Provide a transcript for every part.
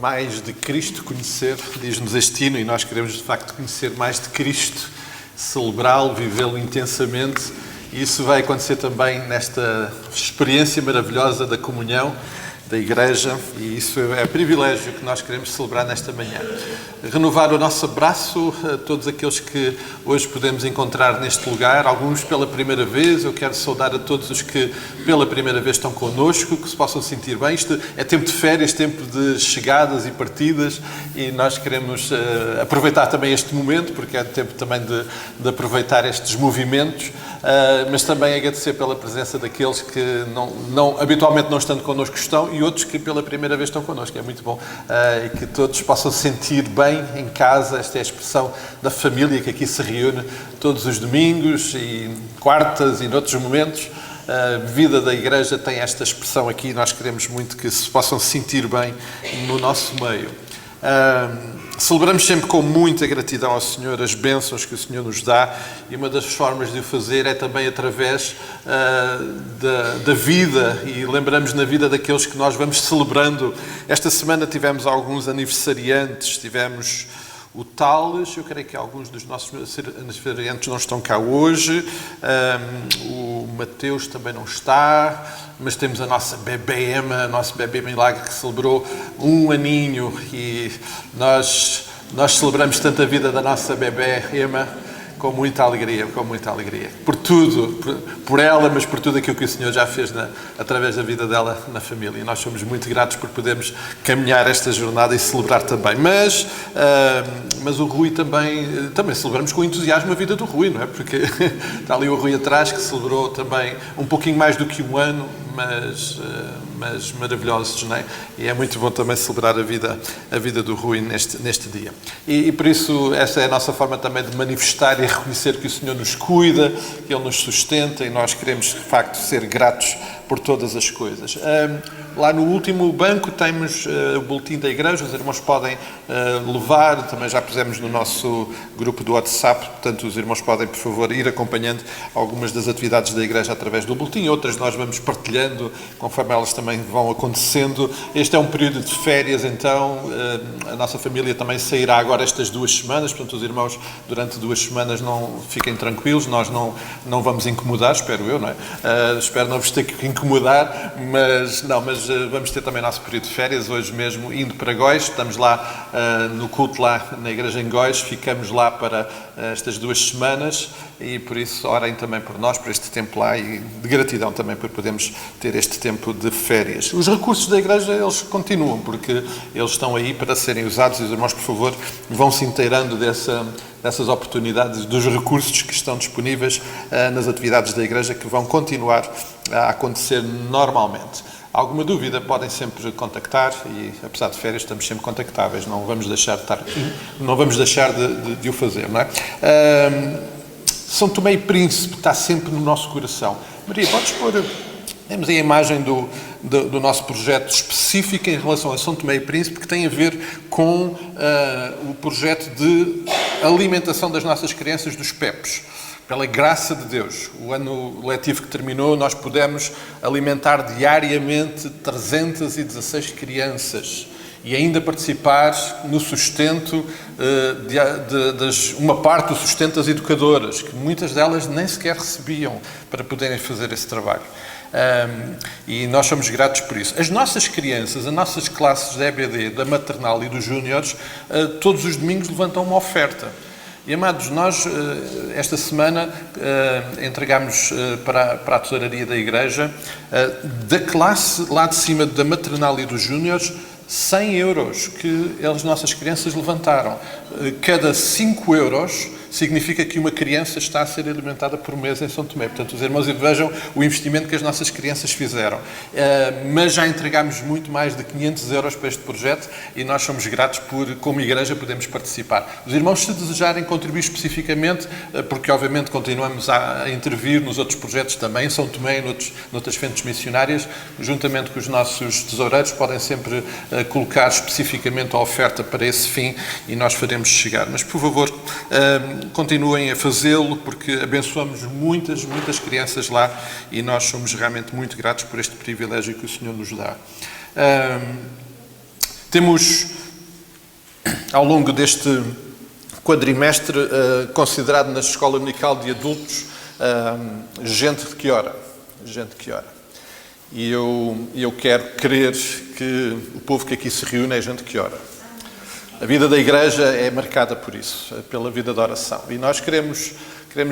mais de Cristo conhecer, diz-nos este hino, e nós queremos de facto conhecer mais de Cristo, celebrá-lo, vivê-lo intensamente, e isso vai acontecer também nesta experiência maravilhosa da comunhão, da Igreja, e isso é privilégio que nós queremos celebrar nesta manhã. Renovar o nosso abraço a todos aqueles que hoje podemos encontrar neste lugar, alguns pela primeira vez. Eu quero saudar a todos os que pela primeira vez estão connosco, que se possam sentir bem. Isto é tempo de férias, tempo de chegadas e partidas, e nós queremos aproveitar também este momento, porque é tempo também de aproveitar estes movimentos, mas também agradecer pela presença daqueles que habitualmente não estando connosco estão, e outros que pela primeira vez estão connosco. É muito bom e que todos possam sentir bem em casa. Esta é a expressão da família que aqui se reúne todos os domingos e quartas e noutros momentos. A vida da Igreja tem esta expressão aqui. Nós queremos muito que se possam sentir bem no nosso meio. Celebramos sempre com muita gratidão ao Senhor as bênçãos que o Senhor nos dá, e uma das formas de o fazer é também através da vida, e lembramos na vida daqueles que nós vamos celebrando. Esta semana tivemos alguns aniversariantes, tivemos o Tales, eu creio que alguns dos nossos aniversariantes não estão cá hoje, o Mateus também não está, mas temos a nossa bebê Emma, nosso bebê Milagre, que celebrou 1 aninho, e nós celebramos tanto a vida da nossa bebê Emma com muita alegria, por tudo, por ela, mas por tudo aquilo que o Senhor já fez através da vida dela na família. E nós somos muito gratos por podermos caminhar esta jornada e celebrar também. Mas o Rui também celebramos com entusiasmo a vida do Rui, não é? Porque está ali o Rui atrás, que celebrou também um pouquinho mais do que 1 ano, mas maravilhosos, não é? E é muito bom também celebrar a vida do Rui neste dia. E por isso, essa é a nossa forma também de manifestar e reconhecer que o Senhor nos cuida, que Ele nos sustenta, e nós queremos, de facto, ser gratos por todas as coisas. Lá no último banco temos o boletim da Igreja, os irmãos podem levar, também já pusemos no nosso grupo do WhatsApp, portanto os irmãos podem, por favor, ir acompanhando algumas das atividades da Igreja através do boletim, outras nós vamos partilhando conforme elas também vão acontecendo. Este é um período de férias, então a nossa família também sairá agora estas 2 semanas, portanto os irmãos durante 2 semanas não fiquem tranquilos, nós não vamos incomodar, espero eu, não é? Espero não vos ter que incomodar, mas vamos ter também o nosso período de férias, hoje mesmo indo para Góis. Estamos lá no culto lá na igreja em Góis, ficamos lá para estas 2 semanas, e por isso orem também por nós, por este tempo lá, e de gratidão também por podermos ter este tempo de férias. Os recursos da igreja, eles continuam, porque eles estão aí para serem usados, e os irmãos, por favor, vão se inteirando dessas oportunidades, dos recursos que estão disponíveis nas atividades da igreja, que vão continuar a acontecer normalmente. Alguma dúvida, podem sempre contactar, e apesar de férias estamos sempre contactáveis, não vamos deixar de o fazer, não é? São Tomé e Príncipe está sempre no nosso coração. Maria, podes pôr... Temos aí a imagem do nosso projeto específico em relação a São Tomé e Príncipe, que tem a ver com o projeto de alimentação das nossas crianças dos PEPs. Pela graça de Deus, o ano letivo que terminou, nós pudemos alimentar diariamente 316 crianças e ainda participar no sustento, uma parte do sustento das educadoras, que muitas delas nem sequer recebiam para poderem fazer esse trabalho. E nós somos gratos por isso. As nossas crianças, as nossas classes da EBD, da maternal e dos júniores, todos os domingos levantam uma oferta. E, amados, nós, esta semana, entregámos para a tesouraria da Igreja, da classe lá de cima da maternal e dos júniores, 100 euros que as nossas crianças levantaram. Cada 5 euros significa que uma criança está a ser alimentada por mês em São Tomé. Portanto, os irmãos vejam o investimento que as nossas crianças fizeram. Mas já entregámos muito mais de 500 euros para este projeto, e nós somos gratos por, como igreja, podermos participar. Os irmãos, se desejarem contribuir especificamente, porque obviamente continuamos a intervir nos outros projetos também, em São Tomé e noutras frentes missionárias, juntamente com os nossos tesoureiros, podem sempre colocar especificamente a oferta para esse fim, e nós faremos chegar. Mas, por favor, continuem a fazê-lo, porque abençoamos muitas crianças lá, e nós somos realmente muito gratos por este privilégio que o Senhor nos dá. Temos, ao longo deste quadrimestre, considerado na escola dominical de adultos, gente que ora. E eu quero crer que o povo que aqui se reúne é gente que ora. A vida da igreja é marcada por isso, pela vida da oração. E nós queremos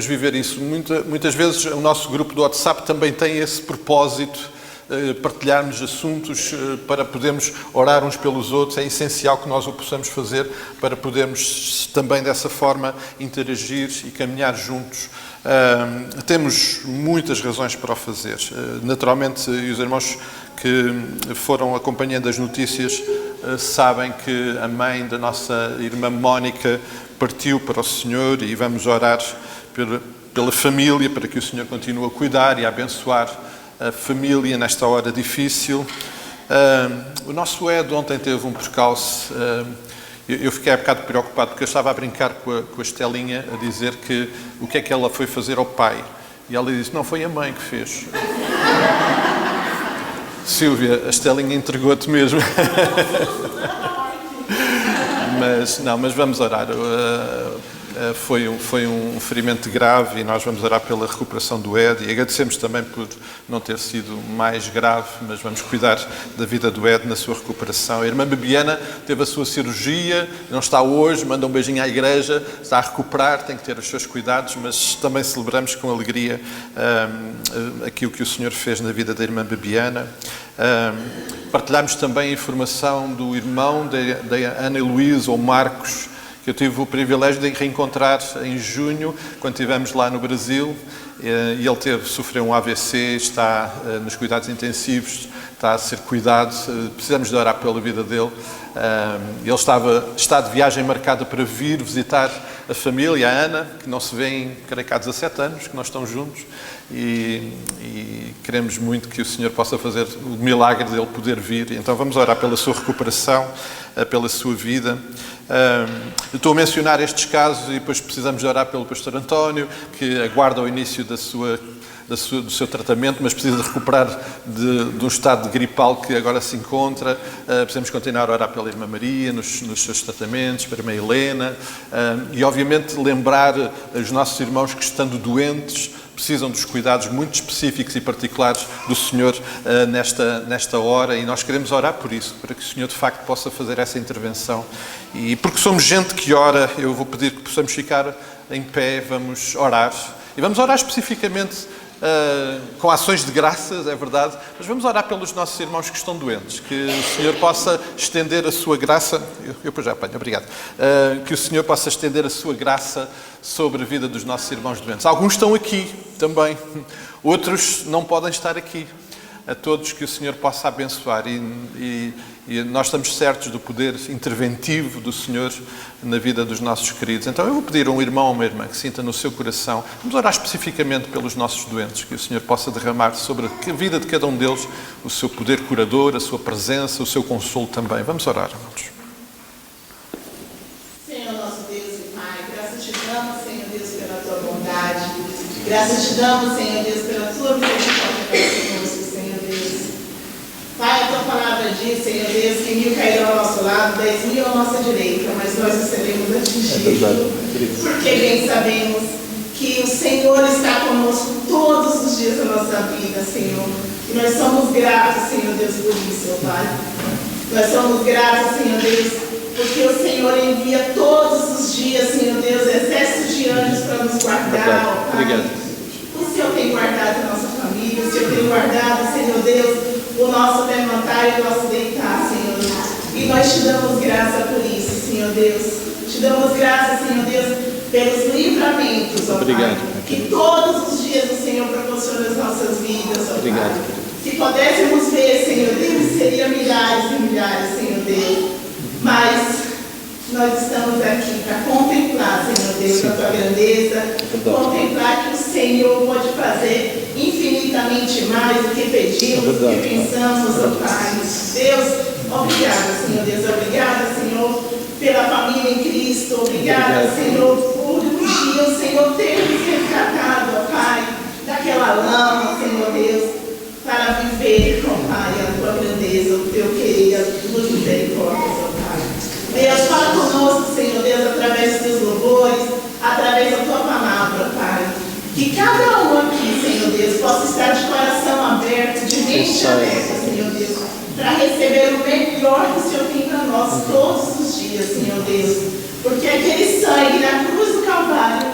viver isso. Muitas vezes o nosso grupo do WhatsApp também tem esse propósito, partilharmos assuntos para podermos orar uns pelos outros. É essencial que nós o possamos fazer para podermos também dessa forma interagir e caminhar juntos. Temos muitas razões para o fazer. Naturalmente, os irmãos que foram acompanhando as notícias sabem que a mãe da nossa irmã Mónica partiu para o Senhor e vamos orar pela família, para que o Senhor continue a cuidar e a abençoar a família nesta hora difícil. O nosso Ed ontem teve um percalço. Eu fiquei um bocado preocupado porque eu estava a brincar com a Estelinha a dizer que o que é que ela foi fazer ao pai. E ela disse, não, foi a mãe que fez. Silvia, a Estelinha entregou-te mesmo. Mas vamos orar. Foi um ferimento grave e nós vamos orar pela recuperação do Ed e agradecemos também por não ter sido mais grave, mas vamos cuidar da vida do Ed na sua recuperação. A irmã Bebiana teve a sua cirurgia, não está hoje, manda um beijinho à igreja, está a recuperar, tem que ter os seus cuidados, mas também celebramos com alegria aquilo que o Senhor fez na vida da irmã Bebiana. Partilhamos também a informação do irmão da Ana Luísa, ou Marcos, que eu tive o privilégio de reencontrar em junho, quando estivemos lá no Brasil, e ele sofreu um AVC, está nos cuidados intensivos, está a ser cuidado, precisamos de orar pela vida dele. Ele está de viagem marcada para vir visitar a família, a Ana, que não se vê creio que há 17 anos, que nós estamos juntos, e queremos muito que o Senhor possa fazer o milagre dele poder vir. Então vamos orar pela sua recuperação, pela sua vida. Eu estou a mencionar estes casos e depois precisamos de orar pelo pastor António, que aguarda o início do seu tratamento, mas precisa de recuperar de um estado de gripal que agora se encontra. Precisamos continuar a orar pela irmã Maria nos seus tratamentos, pela irmã Helena, e obviamente lembrar os nossos irmãos que, estando doentes, precisam dos cuidados muito específicos e particulares do Senhor nesta hora, e nós queremos orar por isso, para que o Senhor de facto possa fazer essa intervenção. E porque somos gente que ora, eu vou pedir que possamos ficar em pé, vamos orar. E vamos orar especificamente com ações de graças, é verdade, mas vamos orar pelos nossos irmãos que estão doentes, que o Senhor possa estender a sua graça, eu depois já apanho, obrigado, que o Senhor possa estender a sua graça sobre a vida dos nossos irmãos doentes. Alguns estão aqui também, outros não podem estar aqui. A todos que o Senhor possa abençoar e nós estamos certos do poder interventivo do Senhor na vida dos nossos queridos. Então eu vou pedir a um irmão ou uma irmã que sinta no seu coração, vamos orar especificamente pelos nossos doentes, que o Senhor possa derramar sobre a vida de cada um deles o seu poder curador, a sua presença, o seu consolo também. Vamos orar, irmãos. Senhor nosso Deus e Pai, graças te damos, Senhor Deus, pela tua bondade, graças te damos, Senhor Deus, pela tua misericórdia conosco, Senhor Deus. Pai, a tua palavra diz, Senhor Deus, que 1000 cairão ao nosso lado, 10.000 à nossa direita, mas nós não seremos atingidos, porque bem sabemos que o Senhor está conosco todos os dias da nossa vida, Senhor. E nós somos gratos, Senhor Deus, por isso, ó Pai. Nós somos gratos, Senhor Deus, porque o Senhor envia todos os dias, Senhor Deus, exércitos de anjos para nos guardar, ó Pai. Obrigado. O Senhor tem guardado a nossa família, o Senhor tem guardado, Senhor Deus, o nosso levantar e o nosso deitar, Senhor. E nós te damos graça por isso, Senhor Deus. Te damos graça, Senhor Deus, pelos livramentos, ó Pai, que todos os dias o Senhor proporciona as nossas vidas, ó Pai. Se pudéssemos ver, Senhor Deus, seria milhares e milhares, Senhor Deus. Mas nós estamos aqui para contemplar, Senhor Deus, a tua grandeza, contemplar que o Senhor pode fazer infinitamente mais do que pedimos, do que pensamos, ó Pai. Deus, obrigada, Senhor Deus, obrigada, Senhor, pela família em Cristo, obrigada, Senhor, por um dia o Senhor ter nos resgatado, ó Pai, daquela lama, Senhor Deus, para viver, ó Pai, a tua grandeza, o teu querer, as tuas misericórdias. Que cada um aqui, Senhor Deus, possa estar de coração aberto, de mente aberta, Senhor Deus, para receber o melhor que o Senhor tem para nós todos os dias, Senhor Deus. Porque aquele sangue na cruz do Calvário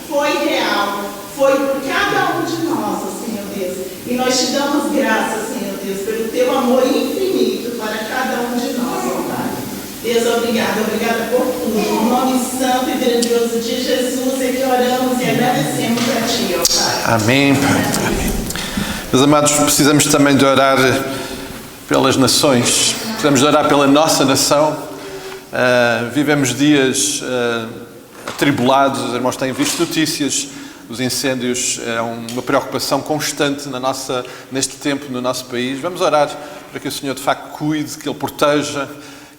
foi real, foi por cada um de nós, Senhor Deus. E nós te damos graças, Senhor Deus, pelo teu amor infinito para cada um de nós, ó Pai. Deus, obrigada por tudo. No nome santo e grandioso de Jesus é que oramos e agradecemos a Ti, ó Pai. Amém, Pai. Amém. Meus amados, precisamos também de orar pelas nações. Precisamos de orar pela nossa nação. Vivemos dias atribulados. Os irmãos têm visto notícias. Os incêndios é uma preocupação constante neste tempo no nosso país. Vamos orar para que o Senhor de facto cuide, que Ele proteja,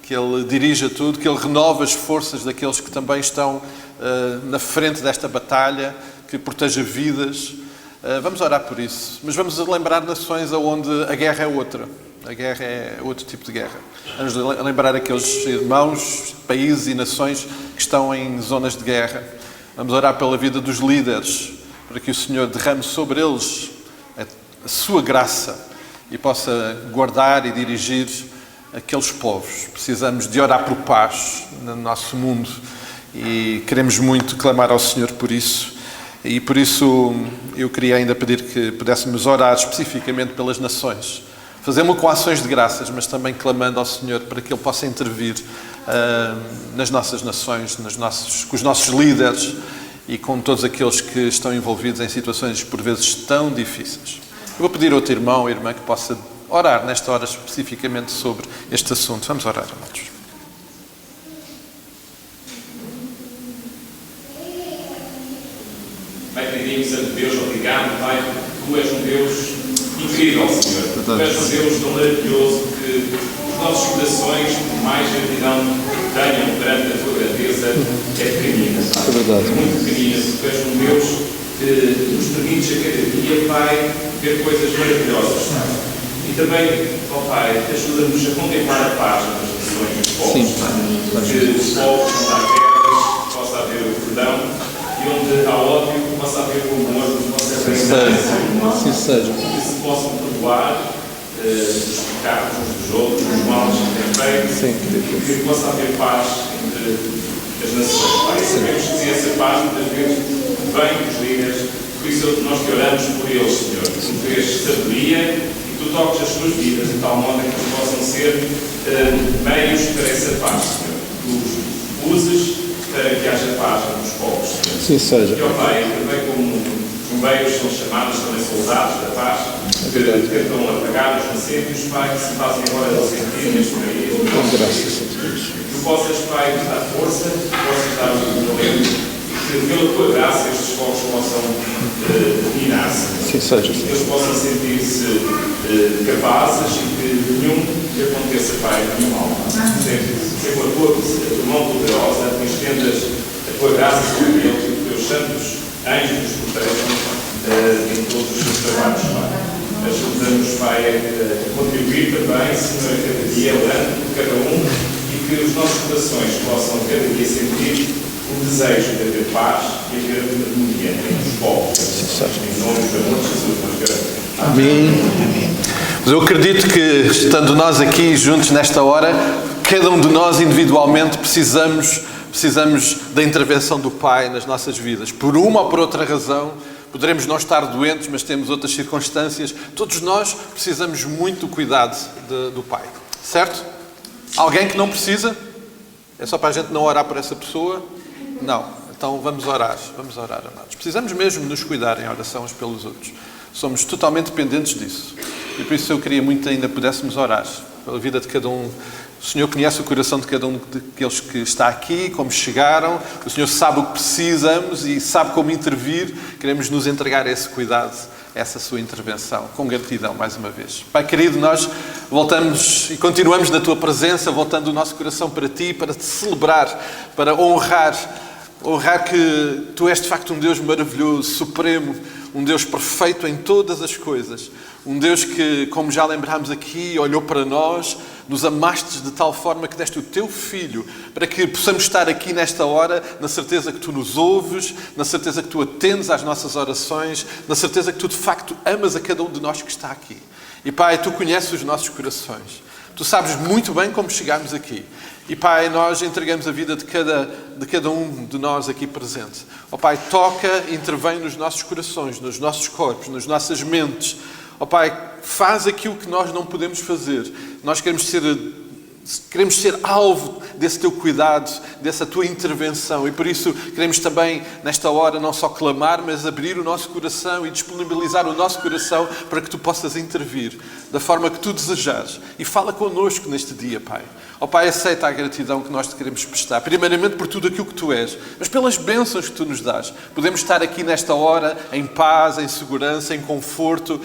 que Ele dirija tudo, que Ele renove as forças daqueles que também estão na frente desta batalha, que proteja vidas. Vamos orar por isso. Mas vamos lembrar nações onde a guerra é outra. A guerra é outro tipo de guerra. Vamos lembrar aqueles irmãos, países e nações que estão em zonas de guerra. Vamos orar pela vida dos líderes, para que o Senhor derrame sobre eles a sua graça e possa guardar e dirigir aqueles povos. Precisamos de orar por paz no nosso mundo e queremos muito clamar ao Senhor por isso. E por isso eu queria ainda pedir que pudéssemos orar especificamente pelas nações. Fazemos com ações de graças, mas também clamando ao Senhor para que Ele possa intervir nas nossas nações, com os nossos líderes e com todos aqueles que estão envolvidos em situações por vezes tão difíceis. Eu vou pedir a outro irmão ou irmã que possa orar nesta hora especificamente sobre este assunto. Vamos orar, amados. Pai queridinho, Santo Deus, obrigado, Pai, Tu és um Deus incrível, Senhor. Tu és um Deus tão maravilhoso que os nossos corações, por mais gratidão tenham perante a Tua grandeza, é pequenina, Pai. É muito pequenina. Tu és um Deus que nos permites a cada dia, Pai, ver coisas maravilhosas, Pai. E também, ó Pai, ajuda-nos a contemplar a paz nas nações dos povos, Pai. Que os povos, onde há guerras, possa haver o perdão, e onde há ódio, possa haver o amor, onde possa haver Assim seja. que se possam perdoar os pecados uns dos outros, os males que têm feito, que possa haver paz entre as nações. Pai, sabemos que essa paz muitas vezes vem dos líderes, por isso nós te oramos por eles, Senhor. Tu tens sabedoria e Tu toques as suas vidas de tal modo que eles possam ser meios para essa paz, Senhor. Tu os uses para que haja paz entre os povos, Senhor. Assim seja. E, ó Pai, também como bombeiros são chamados, também soldados da paz, que tentam apagar os incêndios, Pai, que se fazem agora sentir neste país. Graças a Deus. Que possas, Pai, nos dar força, que possas dar o talento, e que pela Tua graça estes povos possam terminar-se. Assim seja. Que eles possam sentir-se capazes e que nenhum que aconteça, Pai, nenhum mal. Sempre com a Tua mão poderosa, que estendas a Tua graça sobre eles e que os Teus santos anjos nos protejam em todos os seus trabalhos, Pai. Ajuda-nos, Pai, a contribuir também, Senhor, a cada dia, orando por cada um, e que os nossos corações possam cada dia sentir o desejo de haver paz e haver harmonia entre os povos. Em nome do amor de Jesus, nós queremos. Amém. Mas eu acredito que, estando nós aqui juntos nesta hora, cada um de nós individualmente precisamos da intervenção do Pai nas nossas vidas. Por uma ou por outra razão, poderemos não estar doentes, mas temos outras circunstâncias. Todos nós precisamos muito do cuidado do Pai. Certo? Alguém que não precisa? É só para a gente não orar por essa pessoa? Não. Então vamos orar, amados. Precisamos mesmo nos cuidar em oração uns pelos outros. Somos totalmente dependentes disso. E por isso eu queria muito ainda pudéssemos orar pela vida de cada um. O Senhor conhece o coração de cada um daqueles que está aqui, como chegaram. O Senhor sabe o que precisamos e sabe como intervir. Queremos nos entregar a esse cuidado, a essa sua intervenção, com gratidão, mais uma vez. Pai querido, nós voltamos e continuamos na Tua presença, voltando o nosso coração para Ti, para Te celebrar, para honrar que Tu és de facto um Deus maravilhoso, supremo, um Deus perfeito em todas as coisas. Um Deus que, como já lembrámos aqui, olhou para nós, nos amaste de tal forma que deste o teu Filho para que possamos estar aqui nesta hora na certeza que tu nos ouves, na certeza que tu atendes às nossas orações, na certeza que tu de facto amas a cada um de nós que está aqui. E Pai, tu conheces os nossos corações. Tu sabes muito bem como chegámos aqui. E Pai, nós entregamos a vida de cada um de nós aqui presente. Ó Pai, toca, intervém nos nossos corações, nos nossos corpos, nas nossas mentes. Ó Pai, faz aquilo que nós não podemos fazer. Nós queremos ser alvo desse teu cuidado, dessa tua intervenção. E por isso queremos também, nesta hora, não só clamar, mas abrir o nosso coração e disponibilizar o nosso coração para que tu possas intervir da forma que tu desejares. E fala connosco neste dia, Pai. Ó Pai, aceita a gratidão que nós te queremos prestar. Primeiramente por tudo aquilo que tu és, mas pelas bênçãos que tu nos dás. Podemos estar aqui nesta hora em paz, em segurança, em conforto.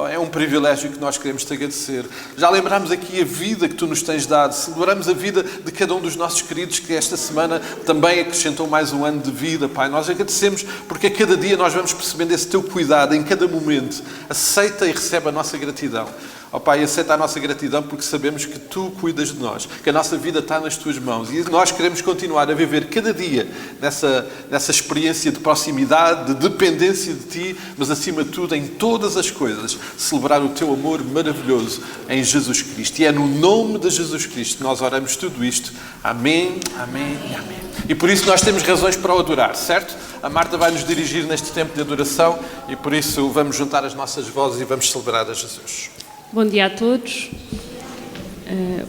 É um privilégio que nós queremos te agradecer. Já lembramos aqui a vida que tu nos tens dado. Celebramos a vida de cada um dos nossos queridos que esta semana também acrescentou mais um ano de vida, Pai. Nós agradecemos porque a cada dia nós vamos percebendo esse teu cuidado em cada momento. Aceita e recebe a nossa gratidão. Ó Pai, aceita a nossa gratidão porque sabemos que tu cuidas de nós, que a nossa vida está nas tuas mãos e nós queremos continuar a viver cada dia nessa experiência de proximidade, de dependência de ti, mas acima de tudo, em todas as coisas, celebrar o teu amor maravilhoso em Jesus Cristo. E é no nome de Jesus Cristo que nós oramos tudo isto. Amém, amém e amém. E por isso nós temos razões para o adorar, certo? A Marta vai nos dirigir neste tempo de adoração e por isso vamos juntar as nossas vozes e vamos celebrar a Jesus. Bom dia a todos.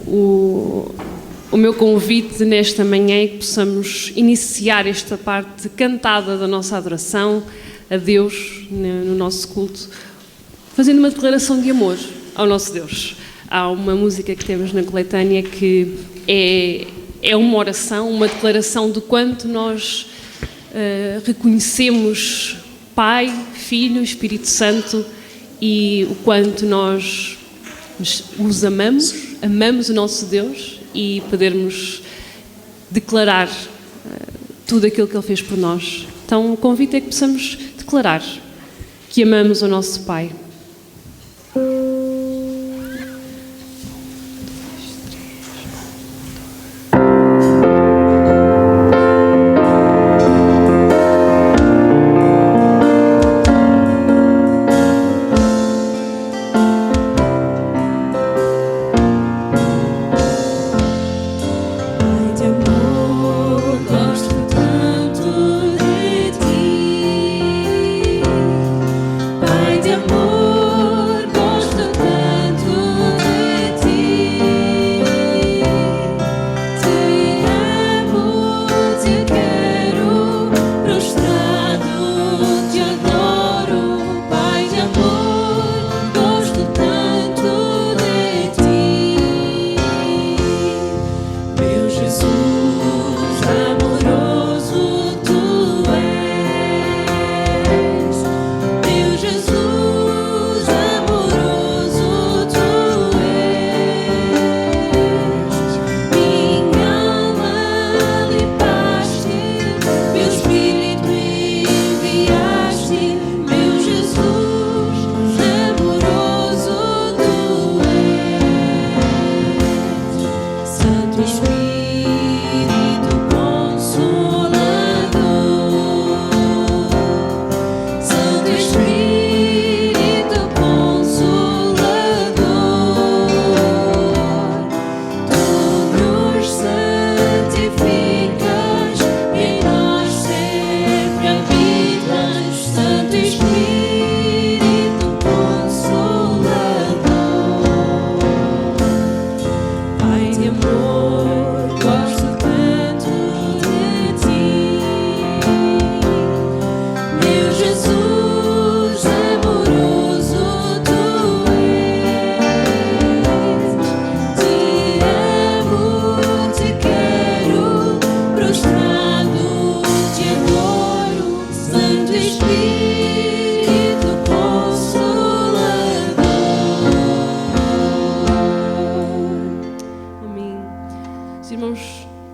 O meu convite nesta manhã é que possamos iniciar esta parte cantada da nossa adoração a Deus no nosso culto, fazendo uma declaração de amor ao nosso Deus. Há uma música que temos na coletânea que é uma oração, uma declaração do quanto nós reconhecemos Pai, Filho, Espírito Santo e o quanto nós os amamos o nosso Deus e podermos declarar tudo aquilo que Ele fez por nós. Então o convite é que possamos declarar que amamos o nosso Pai.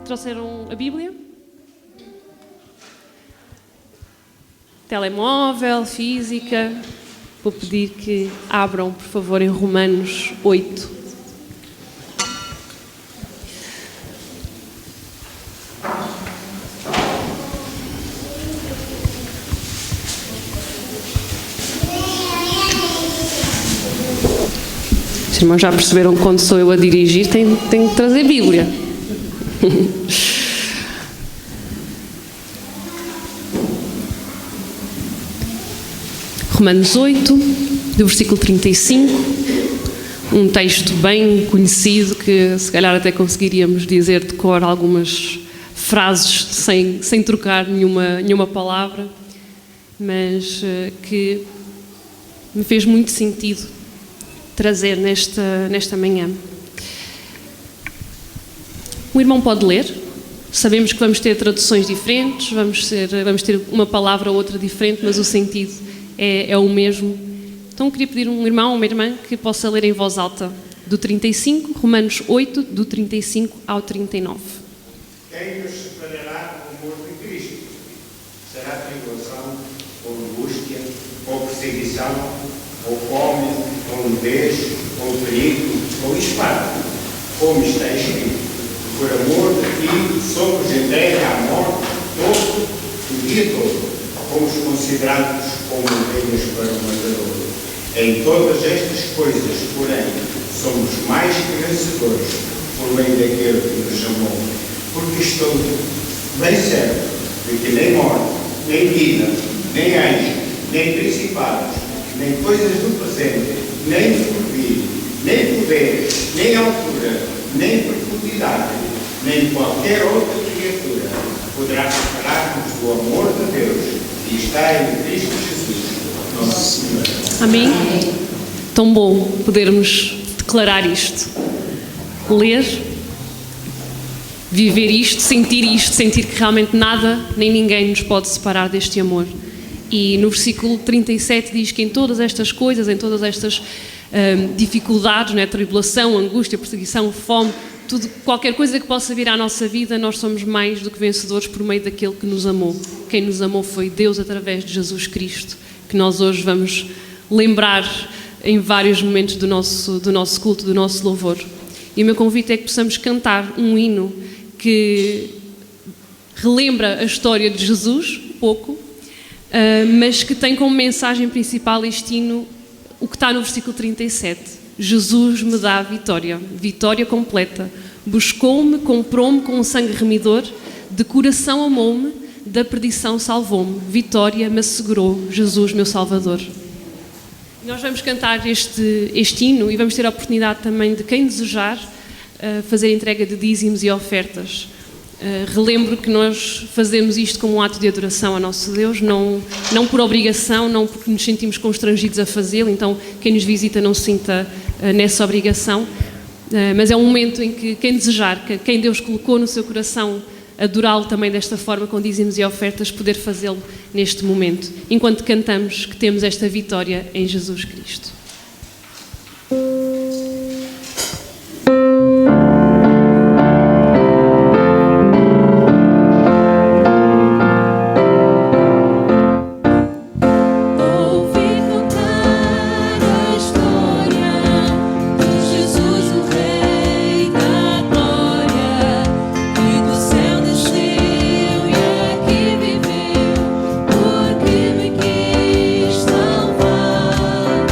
Trouxeram a Bíblia? Telemóvel, física. Vou pedir que abram, por favor, em Romanos 8. Os irmãos já perceberam que quando sou eu a dirigir tenho que trazer Bíblia. Romanos 8, do versículo 35, um texto bem conhecido que se calhar até conseguiríamos dizer de cor algumas frases sem trocar nenhuma palavra, mas que me fez muito sentido trazer nesta manhã. O irmão pode ler, sabemos que vamos ter traduções diferentes, vamos ter uma palavra ou outra diferente, mas o sentido é o mesmo. Então queria pedir um irmão ou uma irmã que possa ler em voz alta do 35, Romanos 8, do 35 ao 39. Quem nos separará do amor de Cristo? Será tribulação, ou angústia, ou perseguição, ou fome, ou nudez, ou perigo, ou espada? Como está escrito, por amor de ti somos entregues à morte todo o dia todo. Fomos considerados como ovelhas para o matador. Em todas estas coisas, porém, somos mais que vencedores por meio daquele que nos amou. Porque estou bem certo de que nem morte, nem vida, nem anjos, nem principados, nem coisas do presente, nem do porvir, nem poder, nem altura, nem profundidade, nem qualquer outra criatura poderá separar-nos do amor de Deus que está em Cristo Jesus, nosso Senhor. Amém? Tão bom podermos declarar isto. Ler, viver isto, sentir que realmente nada nem ninguém nos pode separar deste amor. E no versículo 37 diz que em todas estas coisas, em todas estas dificuldades, né, tribulação, angústia, perseguição, fome, tudo, qualquer coisa que possa vir à nossa vida, nós somos mais do que vencedores por meio daquele que nos amou. Quem nos amou foi Deus através de Jesus Cristo, que nós hoje vamos lembrar em vários momentos do nosso culto, do nosso louvor. E o meu convite é que possamos cantar um hino que relembra a história de Jesus, pouco, mas que tem como mensagem principal este hino, o que está no versículo 37. Jesus me dá a vitória, vitória completa. Buscou-me, comprou-me com um sangue remidor, de coração amou-me, da perdição salvou-me, vitória me assegurou, Jesus meu Salvador. Nós vamos cantar este hino e vamos ter a oportunidade também de quem desejar fazer entrega de dízimos e ofertas. Relembro que nós fazemos isto como um ato de adoração ao nosso Deus, não por obrigação, não porque nos sentimos constrangidos a fazê-lo, então quem nos visita não se sinta nessa obrigação, mas é um momento em que quem desejar, quem Deus colocou no seu coração, adorá-lo também desta forma, com dízimos e ofertas, poder fazê-lo neste momento, enquanto cantamos que temos esta vitória em Jesus Cristo. Porque me quis salvar.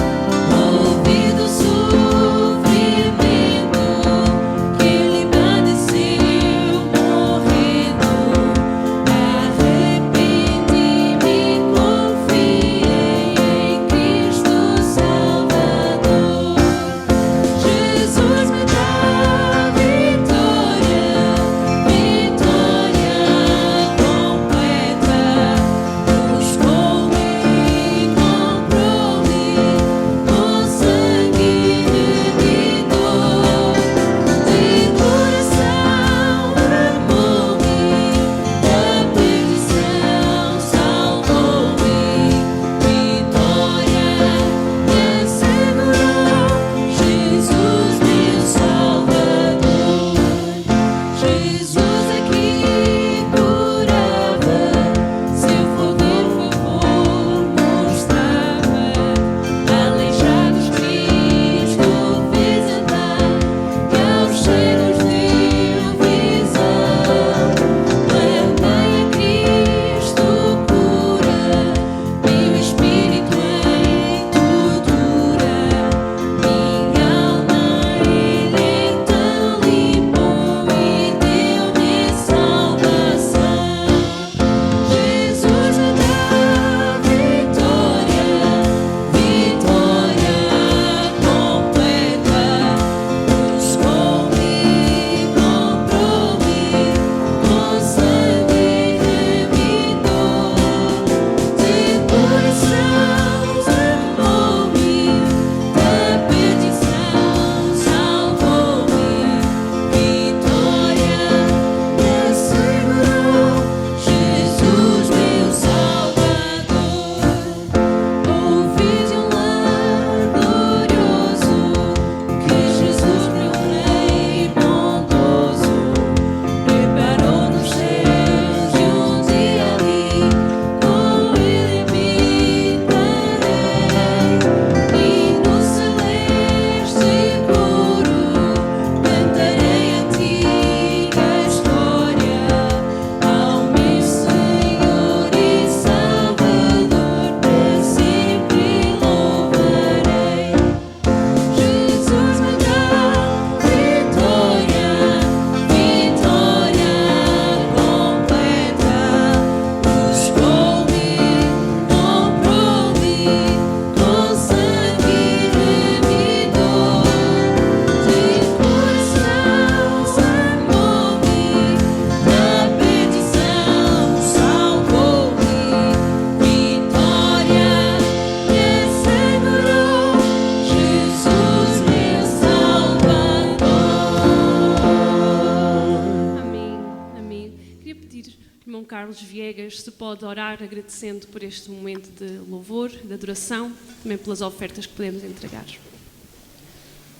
Carlos Viegas se pode orar agradecendo por este momento de louvor, de adoração, também pelas ofertas que podemos entregar.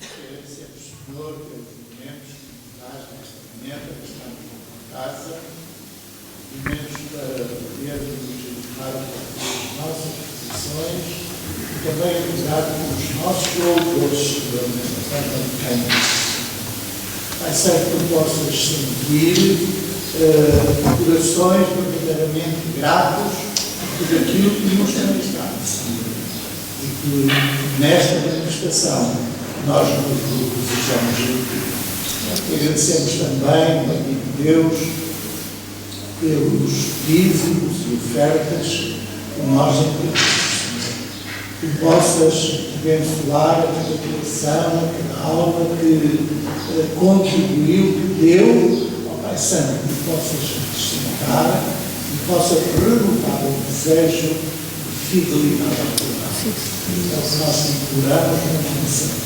Agradecemos, Senhor, pelos momentos que nos dás nesta manhã para estarmos em casa, momentos para podermos educar as nossas posições e também cuidar dos nossos louvores, Senhor, nesta campanha. Pai Santo, que tu possas sentir corações verdadeiramente gratos por aquilo que nos tens dado, Senhor. E que nesta manifestação nós nos regozijamos em ti. Agradecemos também, amigo de Deus, pelos dízimos e ofertas que nós entregamos. Que possas abençoar a tua criação, a cada alma que contribuiu, que deu. Pai Santo, que possas testificar e possa renovar o desejo de fidelidade ao teu nome. É o que nós imploramos na nossa vida.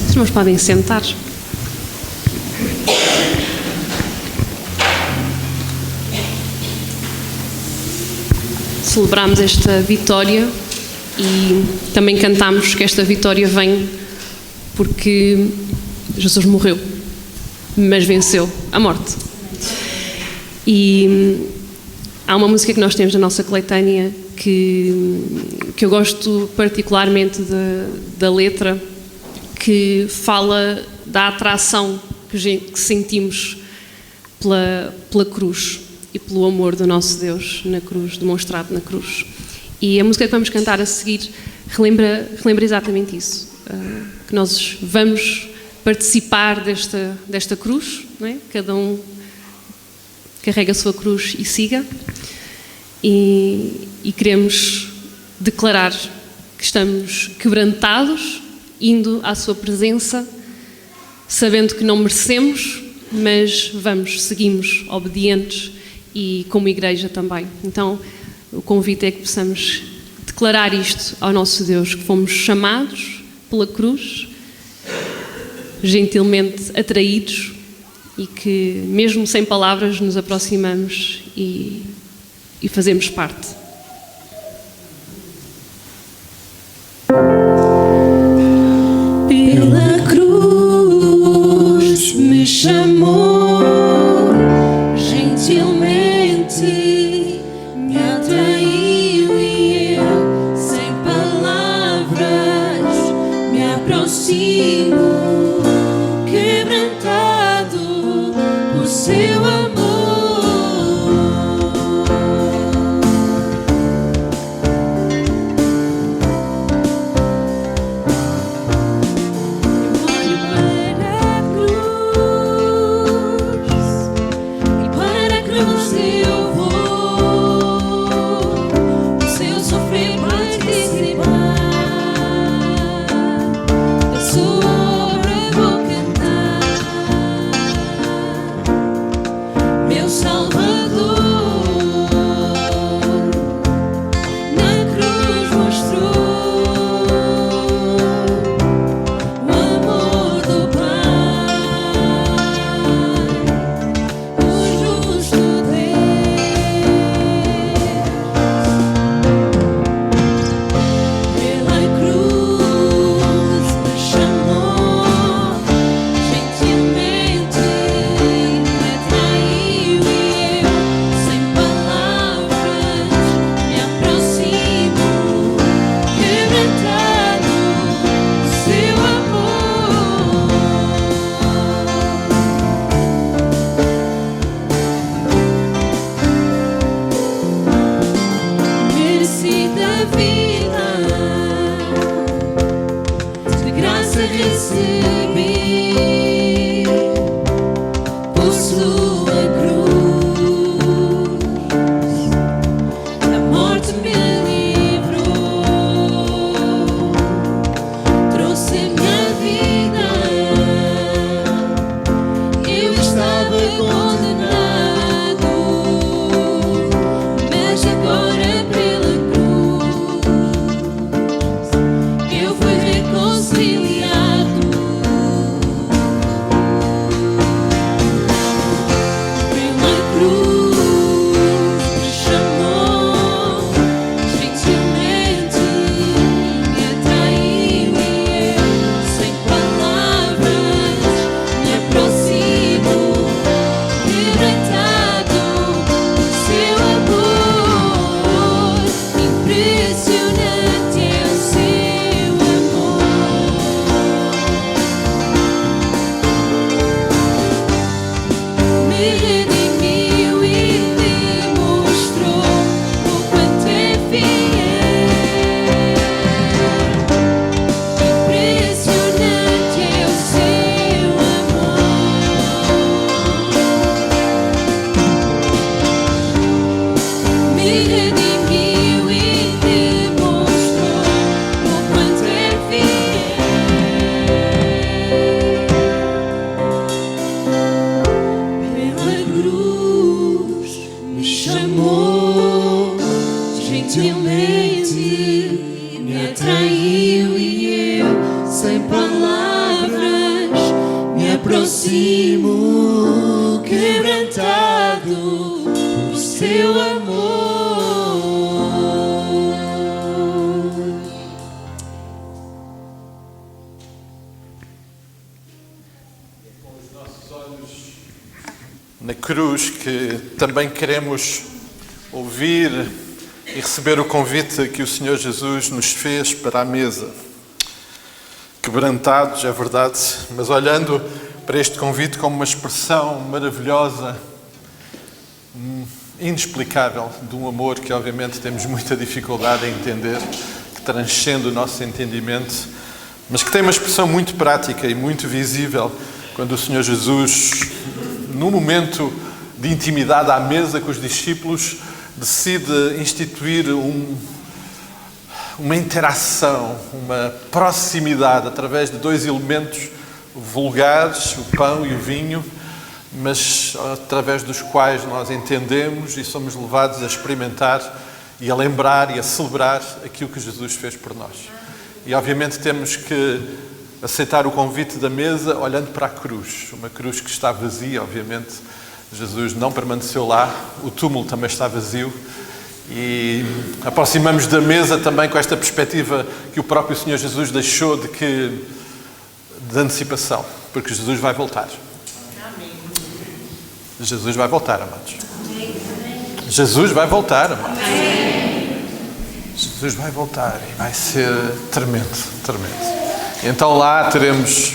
Os irmãos podem sentar. Celebramos esta vitória e também cantamos que esta vitória vem porque Jesus morreu, mas venceu a morte. E há uma música que nós temos na nossa coletânea que eu gosto particularmente da letra, que fala da atração que sentimos pela cruz e pelo amor do nosso Deus na cruz, demonstrado na cruz. E a música que vamos cantar a seguir relembra exatamente isso, que nós vamos participar desta cruz, não é? Cada um carrega a sua cruz e siga, e queremos declarar que estamos quebrantados, indo à sua presença, sabendo que não merecemos, mas seguimos obedientes e como igreja também. Então o convite é que possamos declarar isto ao nosso Deus, que fomos chamados pela cruz, gentilmente atraídos, e que mesmo sem palavras nos aproximamos e fazemos parte. Pela cruz me chamou, gentilmente me atraiu e eu, sem palavras, me aproximo, quebrantado por seu amor. Eu fui reconciliado. impressionante é o seu amor. Me redimiu e demonstrou o quanto é fiel. Impressionante é o seu amor. Me redimiu e demonstrou o quanto é fiel. Pela cruz me chamou gentilmente, me atraiu e eu, sem palavras, me aproximo, quebrantado por seu amor. Na cruz que também queremos ouvir e receber o convite que o Senhor Jesus nos fez para a mesa. Quebrantados, é verdade, mas olhando para este convite como uma expressão maravilhosa, inexplicável, de um amor que obviamente temos muita dificuldade em entender, que transcende o nosso entendimento, mas que tem uma expressão muito prática e muito visível quando o Senhor Jesus, num momento de intimidade à mesa com os discípulos, decide instituir uma interação, uma proximidade através de dois elementos vulgares, o pão e o vinho, mas através dos quais nós entendemos e somos levados a experimentar e a lembrar e a celebrar aquilo que Jesus fez por nós. E obviamente temos que aceitar o convite da mesa olhando para a cruz, uma cruz que está vazia, obviamente. Jesus não permaneceu lá, o túmulo também está vazio e aproximamos da mesa também com esta perspectiva que o próprio Senhor Jesus deixou de antecipação, porque Jesus vai voltar. Jesus vai voltar, amados. Jesus vai voltar, amados. Jesus vai voltar e vai ser tremendo, tremendo. Então lá teremos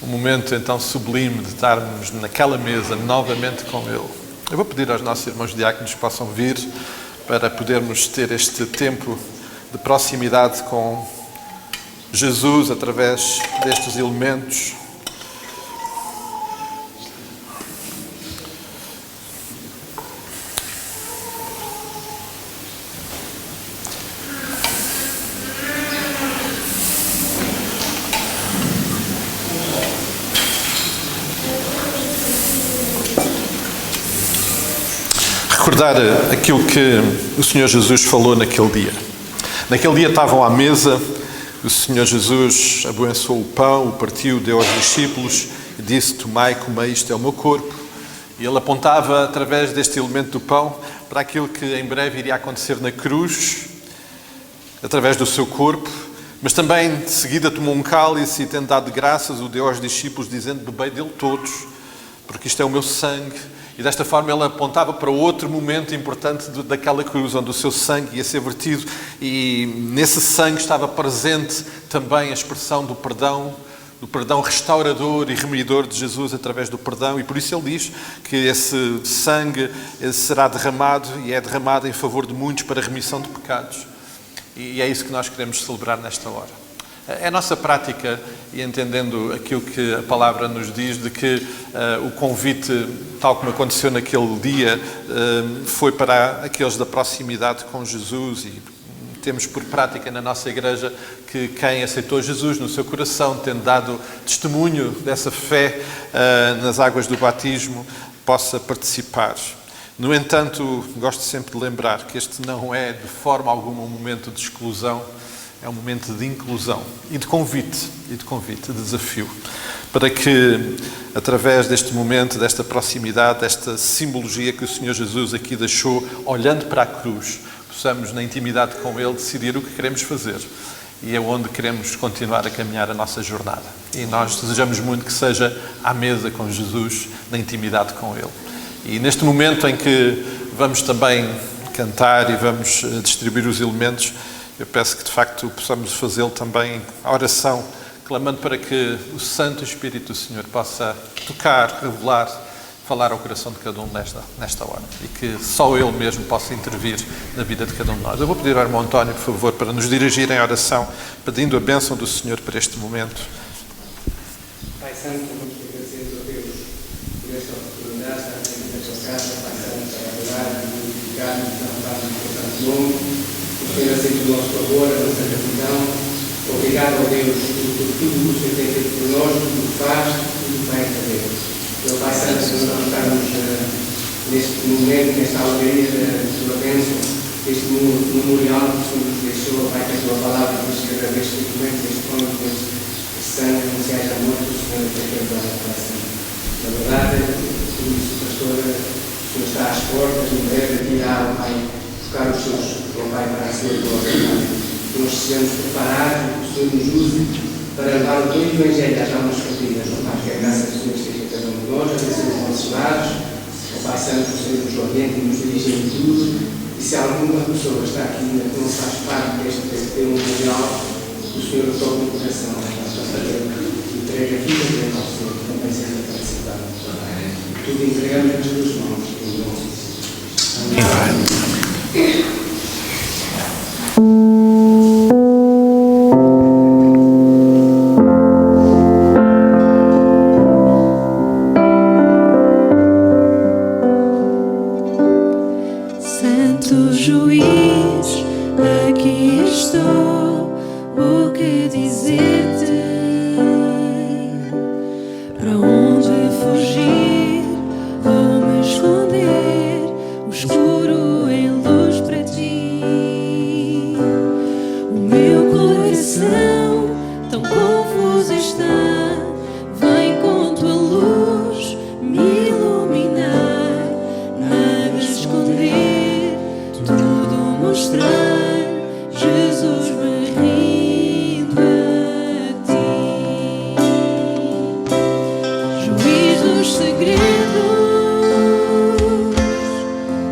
um momento então sublime de estarmos naquela mesa novamente com Ele. Eu vou pedir aos nossos irmãos diáconos que possam vir para podermos ter este tempo de proximidade com Jesus através destes elementos. Recordar aquilo que o Senhor Jesus falou naquele dia. Naquele dia estavam à mesa, o Senhor Jesus abençoou o pão, o partiu, deu aos discípulos e disse: tomai, comei, isto é o meu corpo. E ele apontava através deste elemento do pão para aquilo que em breve iria acontecer na cruz, através do seu corpo, mas também de seguida tomou um cálice e tendo dado graças, o deu aos discípulos dizendo: bebei dele todos, porque isto é o meu sangue. E desta forma ele apontava para outro momento importante daquela cruz, onde o seu sangue ia ser vertido. E nesse sangue estava presente também a expressão do perdão restaurador e remidor de Jesus através do perdão. E por isso ele diz que esse sangue será derramado e é derramado em favor de muitos para a remissão de pecados. E é isso que nós queremos celebrar nesta hora. É a nossa prática, e entendendo aquilo que a palavra nos diz, de que o convite, tal como aconteceu naquele dia, foi para aqueles da proximidade com Jesus, e temos por prática na nossa igreja que quem aceitou Jesus no seu coração, tendo dado testemunho dessa fé nas águas do batismo, possa participar. No entanto, gosto sempre de lembrar que este não é de forma alguma um momento de exclusão, é um momento de inclusão e de convite, de desafio, para que, através deste momento, desta proximidade, desta simbologia que o Senhor Jesus aqui deixou, olhando para a cruz, possamos, na intimidade com Ele, decidir o que queremos fazer e é onde queremos continuar a caminhar a nossa jornada. E nós desejamos muito que seja à mesa com Jesus, na intimidade com Ele. E neste momento em que vamos também cantar e vamos distribuir os elementos, eu peço que de facto possamos fazê-lo também a oração, clamando para que o Santo Espírito do Senhor possa tocar, revelar, falar ao coração de cada um nesta hora e que só Ele mesmo possa intervir na vida de cada um de nós. Eu vou pedir ao irmão António, por favor, para nos dirigir em oração, pedindo a bênção do Senhor para este momento. Pai Santo, muito agradecido a Deus por esta oportunidade de estar aqui nesta casa, Pai Santo, para adorar e glorificar e exaltar o teu santo nome, por ter aceito o nosso favor, a nossa gratidão. Obrigado a Deus por tudo o que o Senhor tem feito por nós, tudo o que faz, tudo o que vai fazer. Meu Pai Santo, nós estamos neste momento, nesta alegria da tua bênção, este memorial que o Senhor nos deixou, Pai, que a tua palavra nos chega deste documento, deste pão, deste sangue, anunciais a morte do Senhor e a perdoar, Pai Santo. Na verdade, como disse o pastor, o Senhor está às portas, em breve aqui irá, Pai, tocar os seus, Pai, para a sua glória, Pai. Que nós sejamos preparados, que o Senhor nos use para levar o teu Evangelho às almas perdidas, Pai, que a graça do Senhor esteja em cada um de nós, abençoe os nossos lares, Pai Santo, o Senhor nos oriente e nos dirige em tudo, e se alguma pessoa está aqui ainda que não faz parte deste teu memorial, o Senhor toca no coração, entrega a vida dele ao Senhor, também seja participado. Tudo entregamos nas tuas mãos, em nome de Jesus. Amém. Santo juiz, aqui estou, o que dizer-te? Para onde fugir ou me esconder? O escuro em luz para ti. O meu coração tão confuso está, vem com tua luz me iluminar, nada esconder, tudo mostrar. Jesus, me rindo a ti. Juiz dos segredos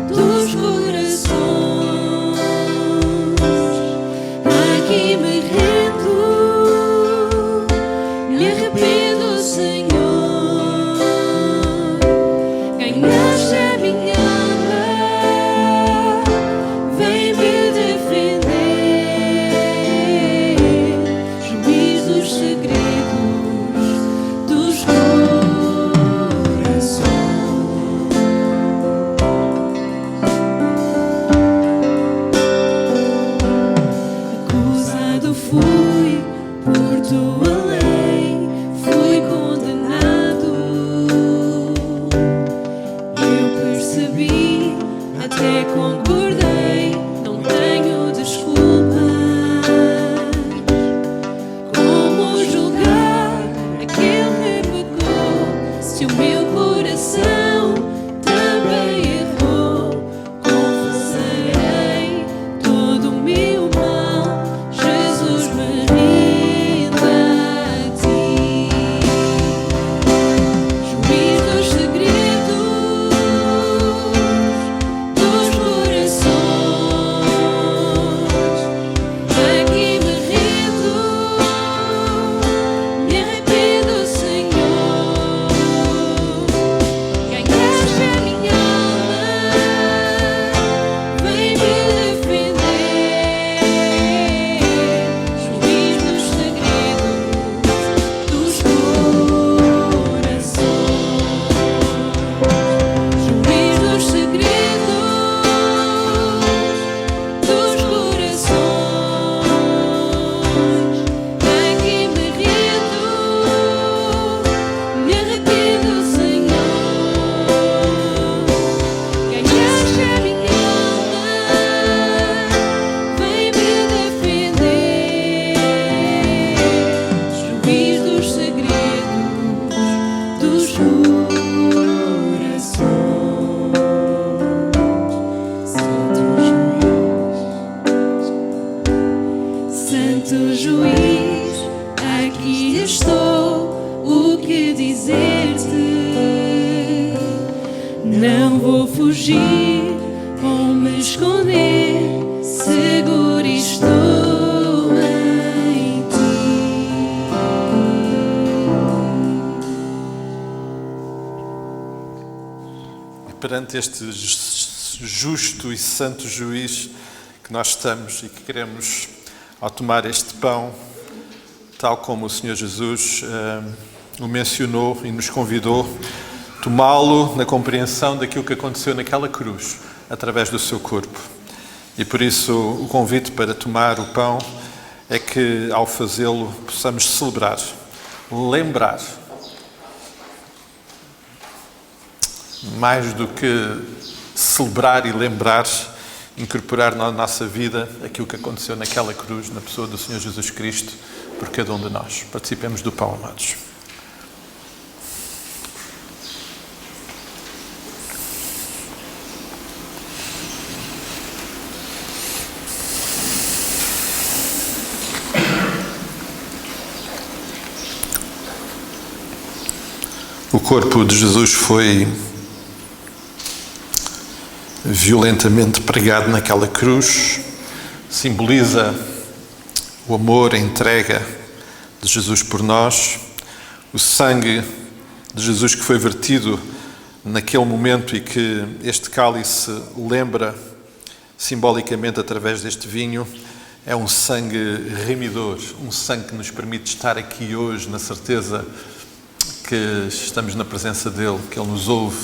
dos corações, aqui me rendo, me arrependo, Senhor. Ganhaste a minha alma, vem me defender. Juiz dos segredos dos corações. Acusado fui por tua lei, fui condenado. Eu percebi, até concordei, não tenho desculpas. Como julgar aquele que pecou, se o meu coração também errou? Confessarei todo o meu mal, Jesus, me rindo a ti. Juiz dos segredos dos corações, aqui me rendo, me arrependo, Senhor. Ganhaste a minha alma, vem me defender. Juiz dos segredos dos corações. Juiz dos segredos dos corações, aqui me rendo, me arrependo, Senhor. Ganhaste a minha alma, vem me defender. Juiz dos segredos dos corações. Santo juiz, aqui estou, o que dizer-te? Não vou fugir ou me esconder. esconder, seguro estou em ti. Perante este justo e santo juiz que nós estamos e que queremos, ao tomar este pão, tal como o Senhor Jesus o mencionou e nos convidou, tomá-lo na compreensão daquilo que aconteceu naquela cruz, através do seu corpo. E por isso o convite para tomar o pão é que, ao fazê-lo, possamos celebrar, lembrar, mais do que celebrar e lembrar, incorporar na nossa vida aquilo que aconteceu naquela cruz, na pessoa do Senhor Jesus Cristo, por cada um de nós. Participemos do pão, amados. O corpo de Jesus foi violentamente pregado naquela cruz, simboliza o amor, a entrega de Jesus por nós, o sangue de Jesus que foi vertido naquele momento e que este cálice lembra simbolicamente através deste vinho, é um sangue remidor, um sangue que nos permite estar aqui hoje na certeza que estamos na presença dele, que ele nos ouve,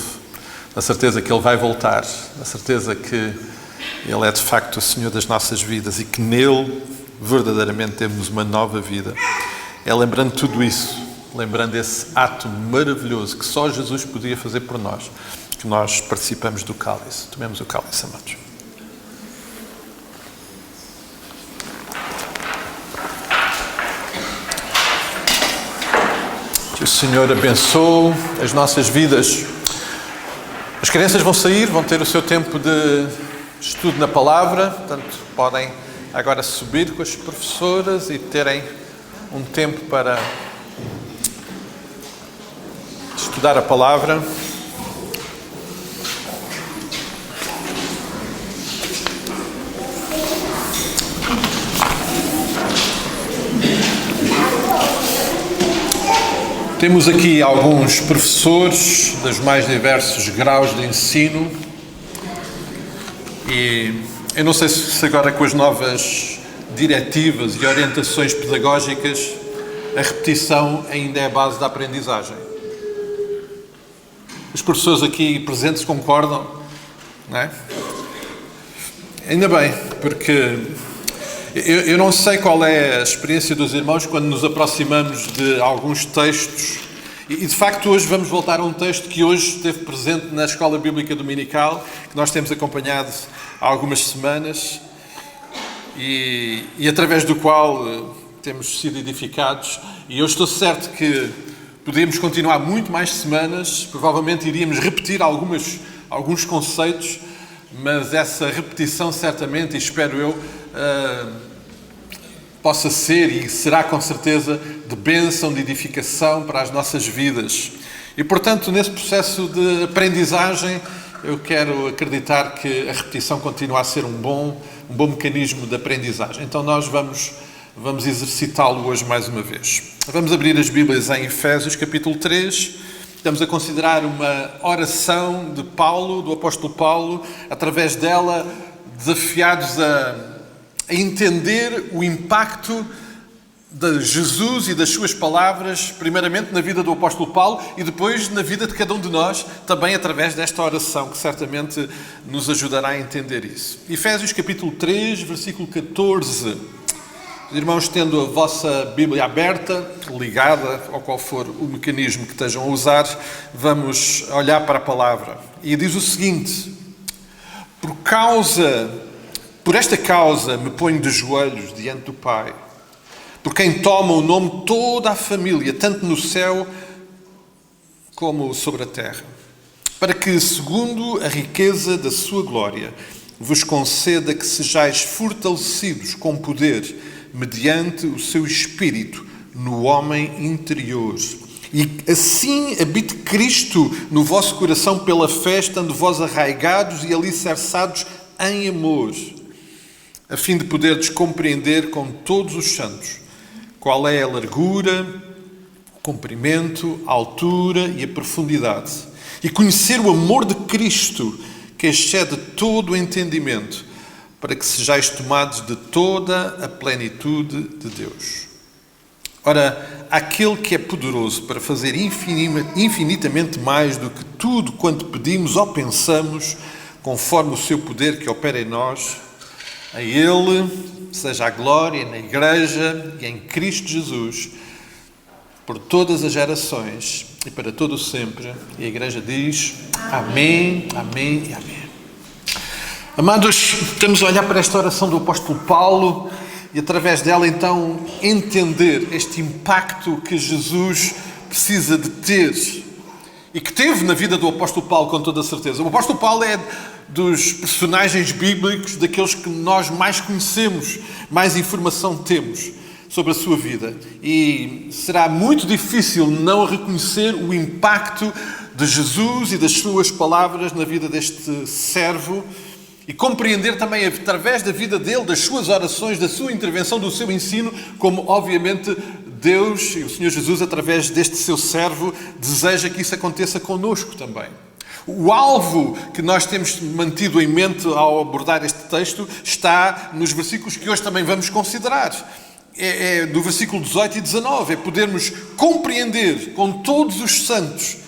na certeza que ele vai voltar, na certeza que ele é de facto o Senhor das nossas vidas e que nele verdadeiramente temos uma nova vida. É lembrando tudo isso, lembrando esse ato maravilhoso que só Jesus podia fazer por nós, que nós participamos do cálice. Tomemos o cálice, amados. Que o Senhor abençoe as nossas vidas. As crianças vão sair, vão ter o seu tempo de estudo na palavra, portanto podem agora subir com as professoras e terem um tempo para estudar a palavra. Temos aqui alguns professores dos mais diversos graus de ensino e eu não sei se agora com as novas diretivas e orientações pedagógicas a repetição ainda é a base da aprendizagem. Os professores aqui presentes concordam, não é? Ainda bem, porque eu não sei qual é a experiência dos irmãos quando nos aproximamos de alguns textos e de facto hoje vamos voltar a um texto que hoje esteve presente na Escola Bíblica Dominical, que nós temos acompanhado há algumas semanas e através do qual temos sido edificados, e eu estou certo que podíamos continuar muito mais semanas, provavelmente iríamos repetir alguns conceitos, mas essa repetição certamente, e espero eu, possa ser e será com certeza de bênção, de edificação para as nossas vidas. E portanto, nesse processo de aprendizagem, eu quero acreditar que a repetição continua a ser um bom mecanismo de aprendizagem. Então nós vamos exercitá-lo hoje mais uma vez. Vamos abrir as Bíblias em Efésios capítulo 3. Estamos a considerar uma oração de Paulo, do apóstolo Paulo, através dela desafiados a entender o impacto de Jesus e das suas palavras, primeiramente na vida do apóstolo Paulo e depois na vida de cada um de nós, também através desta oração, que certamente nos ajudará a entender isso. Efésios capítulo 3, versículo 14. Irmãos, tendo a vossa Bíblia aberta, ligada ao qual for o mecanismo que estejam a usar, vamos olhar para a palavra. E diz o seguinte: Por esta causa me ponho de joelhos diante do Pai, por quem toma o nome toda a família, tanto no céu como sobre a terra, para que, segundo a riqueza da sua glória, vos conceda que sejais fortalecidos com poder, mediante o seu Espírito, no homem interior. E assim habite Cristo no vosso coração pela fé, estando vós arraigados e alicerçados em amor, a fim de poderes compreender com todos os santos qual é a largura, o comprimento, a altura e a profundidade, e conhecer o amor de Cristo, que excede todo o entendimento, para que sejais tomados de toda a plenitude de Deus. Ora, aquele que é poderoso para fazer infinitamente mais do que tudo quanto pedimos ou pensamos, conforme o seu poder que opera em nós, a Ele seja a glória na Igreja e em Cristo Jesus, por todas as gerações e para todo o sempre. E a Igreja diz: Amém, Amém e Amém. Amados, estamos a olhar para esta oração do apóstolo Paulo e através dela então entender este impacto que Jesus precisa de ter e que teve na vida do apóstolo Paulo com toda a certeza. O apóstolo Paulo é dos personagens bíblicos, daqueles que nós mais conhecemos, mais informação temos sobre a sua vida. E será muito difícil não reconhecer o impacto de Jesus e das suas palavras na vida deste servo e compreender também, através da vida dele, das suas orações, da sua intervenção, do seu ensino, como, obviamente, Deus e o Senhor Jesus, através deste seu servo, deseja que isso aconteça connosco também. O alvo que nós temos mantido em mente ao abordar este texto está nos versículos que hoje também vamos considerar. É do versículo 18 e 19. É podermos compreender com todos os santos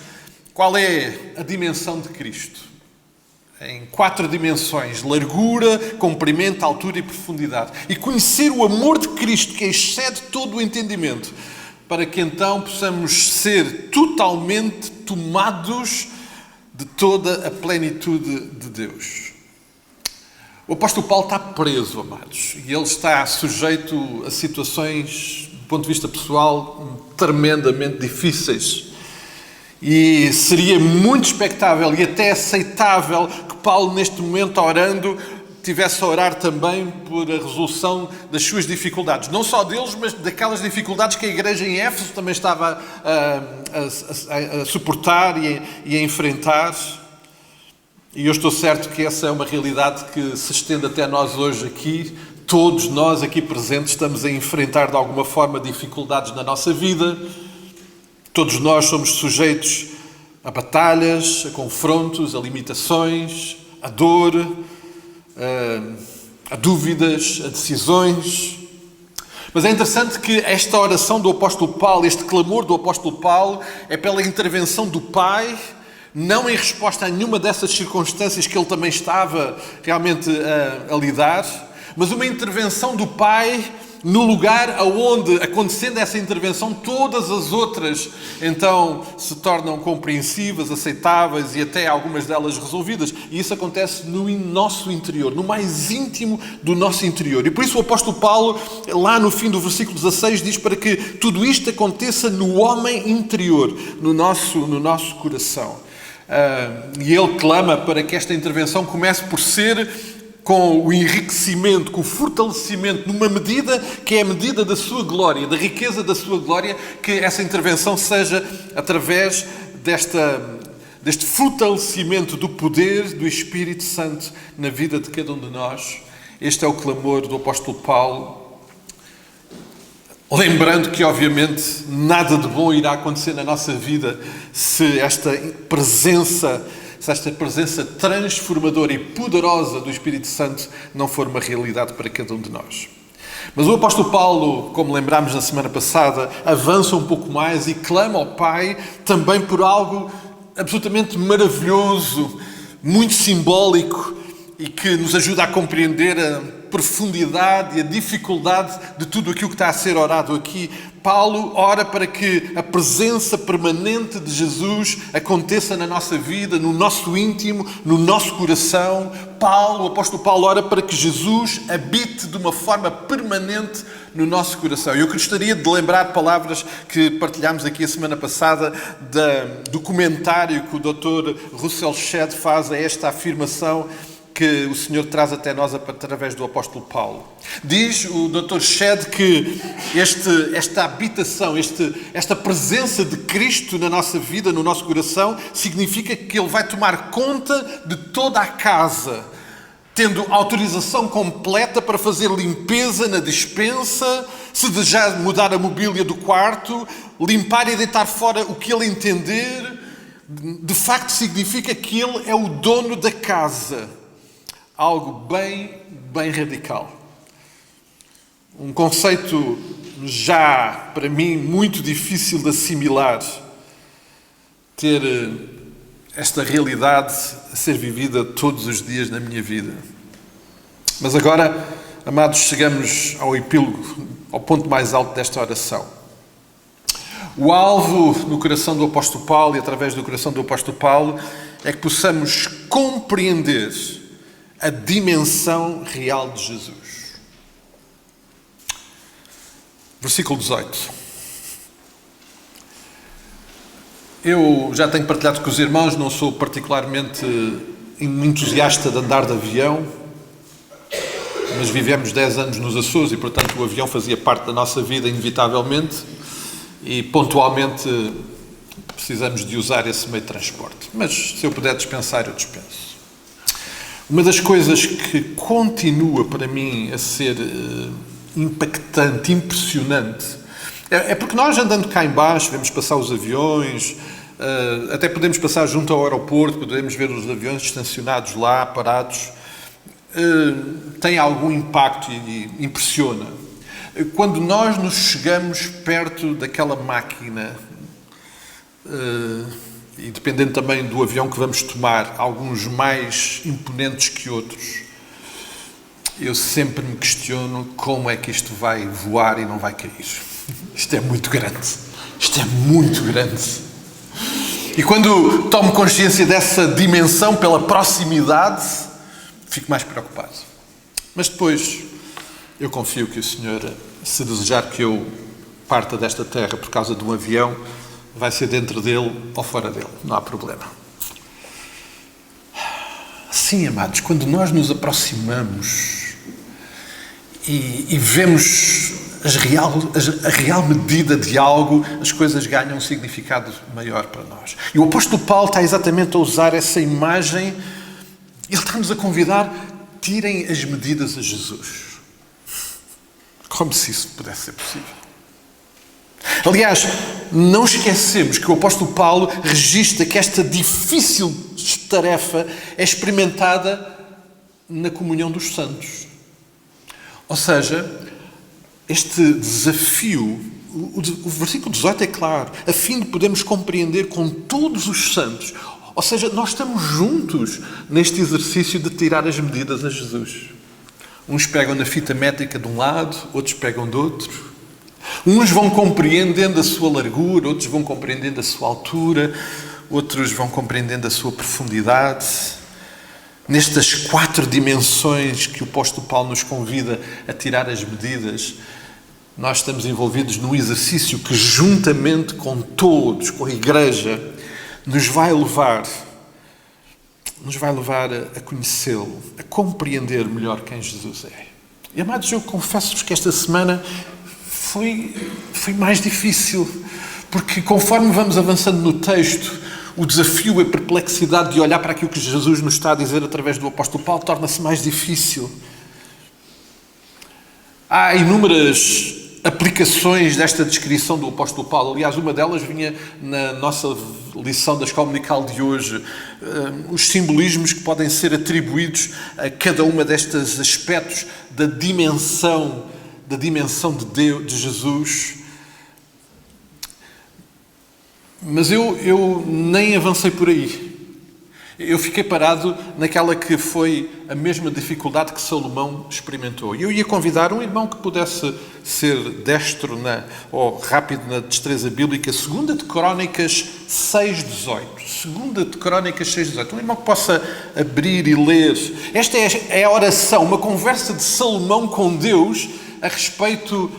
qual é a dimensão de Cristo. Em 4 dimensões: largura, comprimento, altura e profundidade. E conhecer o amor de Cristo que excede todo o entendimento, para que então possamos ser totalmente tomados de toda a plenitude de Deus. O apóstolo Paulo está preso, amados, e ele está sujeito a situações, do ponto de vista pessoal, tremendamente difíceis. E seria muito expectável e até aceitável que Paulo, neste momento, orando, tivesse a orar também por a resolução das suas dificuldades. Não só deles, mas daquelas dificuldades que a igreja em Éfeso também estava a suportar e a enfrentar. E eu estou certo que essa é uma realidade que se estende até nós hoje aqui. Todos nós aqui presentes estamos a enfrentar de alguma forma dificuldades na nossa vida. Todos nós somos sujeitos a batalhas, a confrontos, a limitações, a dor, a dúvidas, a decisões. Mas é interessante que esta oração do apóstolo Paulo, este clamor do apóstolo Paulo, é pela intervenção do Pai, não em resposta a nenhuma dessas circunstâncias que ele também estava realmente a lidar, mas uma intervenção do Pai no lugar aonde, acontecendo essa intervenção, todas as outras então se tornam compreensivas, aceitáveis e até algumas delas resolvidas. E isso acontece no nosso interior, no mais íntimo do nosso interior. E por isso o apóstolo Paulo, lá no fim do versículo 16, diz para que tudo isto aconteça no homem interior, no nosso coração. E ele clama para que esta intervenção comece por ser com o enriquecimento, com o fortalecimento, numa medida que é a medida da sua glória, da riqueza da sua glória, que essa intervenção seja através deste fortalecimento do poder do Espírito Santo na vida de cada um de nós. Este é o clamor do apóstolo Paulo. Lembrando que, obviamente, nada de bom irá acontecer na nossa vida se esta presença transformadora e poderosa do Espírito Santo não for uma realidade para cada um de nós. Mas o apóstolo Paulo, como lembrámos na semana passada, avança um pouco mais e clama ao Pai também por algo absolutamente maravilhoso, muito simbólico e que nos ajuda a compreender a profundidade e a dificuldade de tudo aquilo que está a ser orado aqui. Paulo ora para que a presença permanente de Jesus aconteça na nossa vida, no nosso íntimo, no nosso coração. O apóstolo Paulo ora para que Jesus habite de uma forma permanente no nosso coração. Eu gostaria de lembrar palavras que partilhámos aqui a semana passada do comentário que o Dr. Russell Shedd faz a esta afirmação que o Senhor traz até nós através do apóstolo Paulo. Diz o Dr. Shedd que esta habitação, esta presença de Cristo na nossa vida, no nosso coração, significa que Ele vai tomar conta de toda a casa, tendo autorização completa para fazer limpeza na despensa, se desejar mudar a mobília do quarto, limpar e deitar fora o que ele entender, de facto significa que ele é o dono da casa. Algo bem radical. Um conceito já, para mim, muito difícil de assimilar. Ter esta realidade a ser vivida todos os dias na minha vida. Mas agora, amados, chegamos ao epílogo, ao ponto mais alto desta oração. O alvo no coração do apóstolo Paulo e através do coração do apóstolo Paulo é que possamos compreender a dimensão real de Jesus. Versículo 18. Eu já tenho partilhado com os irmãos, não sou particularmente um entusiasta de andar de avião, mas vivemos 10 anos nos Açores e, portanto, o avião fazia parte da nossa vida inevitavelmente e, pontualmente, precisamos de usar esse meio de transporte. Mas, se eu puder dispensar, eu dispenso. Uma das coisas que continua para mim a ser impactante, impressionante, é porque nós andando cá em baixo, vemos passar os aviões, até podemos passar junto ao aeroporto, podemos ver os aviões estacionados lá, parados, tem algum impacto e impressiona. Quando nós nos chegamos perto daquela máquina, e dependendo também do avião que vamos tomar, alguns mais imponentes que outros, eu sempre me questiono como é que isto vai voar e não vai cair. Isto é muito grande. Isto é muito grande. E quando tomo consciência dessa dimensão pela proximidade, fico mais preocupado. Mas depois, eu confio que o Senhor, se desejar que eu parta desta terra por causa de um avião, vai ser dentro dele ou fora dele. Não há problema. Sim, amados, quando nós nos aproximamos e vemos a real medida de algo, as coisas ganham um significado maior para nós. E o apóstolo Paulo está exatamente a usar essa imagem. Ele está-nos a convidar, tirem as medidas a Jesus. Como se isso pudesse ser possível. Aliás, não esquecemos que o apóstolo Paulo registra que esta difícil tarefa é experimentada na comunhão dos santos. Ou seja, este desafio, o versículo 18 é claro, a fim de podermos compreender com todos os santos. Ou seja, nós estamos juntos neste exercício de tirar as medidas a Jesus. Uns pegam na fita métrica de um lado, outros pegam do outro. Uns vão compreendendo a sua largura, outros vão compreendendo a sua altura, outros vão compreendendo a sua profundidade. Nestas 4 dimensões que o apóstolo Paulo nos convida a tirar as medidas, nós estamos envolvidos num exercício que, juntamente com todos, com a Igreja, nos vai levar a conhecê-lo, a compreender melhor quem Jesus é. E, amados, eu confesso-vos que esta semana foi mais difícil, porque conforme vamos avançando no texto, o desafio e a perplexidade de olhar para aquilo que Jesus nos está a dizer através do apóstolo Paulo torna-se mais difícil. Há inúmeras aplicações desta descrição do apóstolo Paulo. Aliás, uma delas vinha na nossa lição da Escola Dominical de hoje. Os simbolismos que podem ser atribuídos a cada uma destes aspectos da dimensão de Deus, de Jesus. Mas eu nem avancei por aí. Eu fiquei parado naquela que foi a mesma dificuldade que Salomão experimentou. E eu ia convidar um irmão que pudesse ser destro ou rápido na destreza bíblica, 2 de Crónicas 6:18. 2 de Crónicas 6:18. Um irmão que possa abrir e ler. Esta é a oração, uma conversa de Salomão com Deus a respeito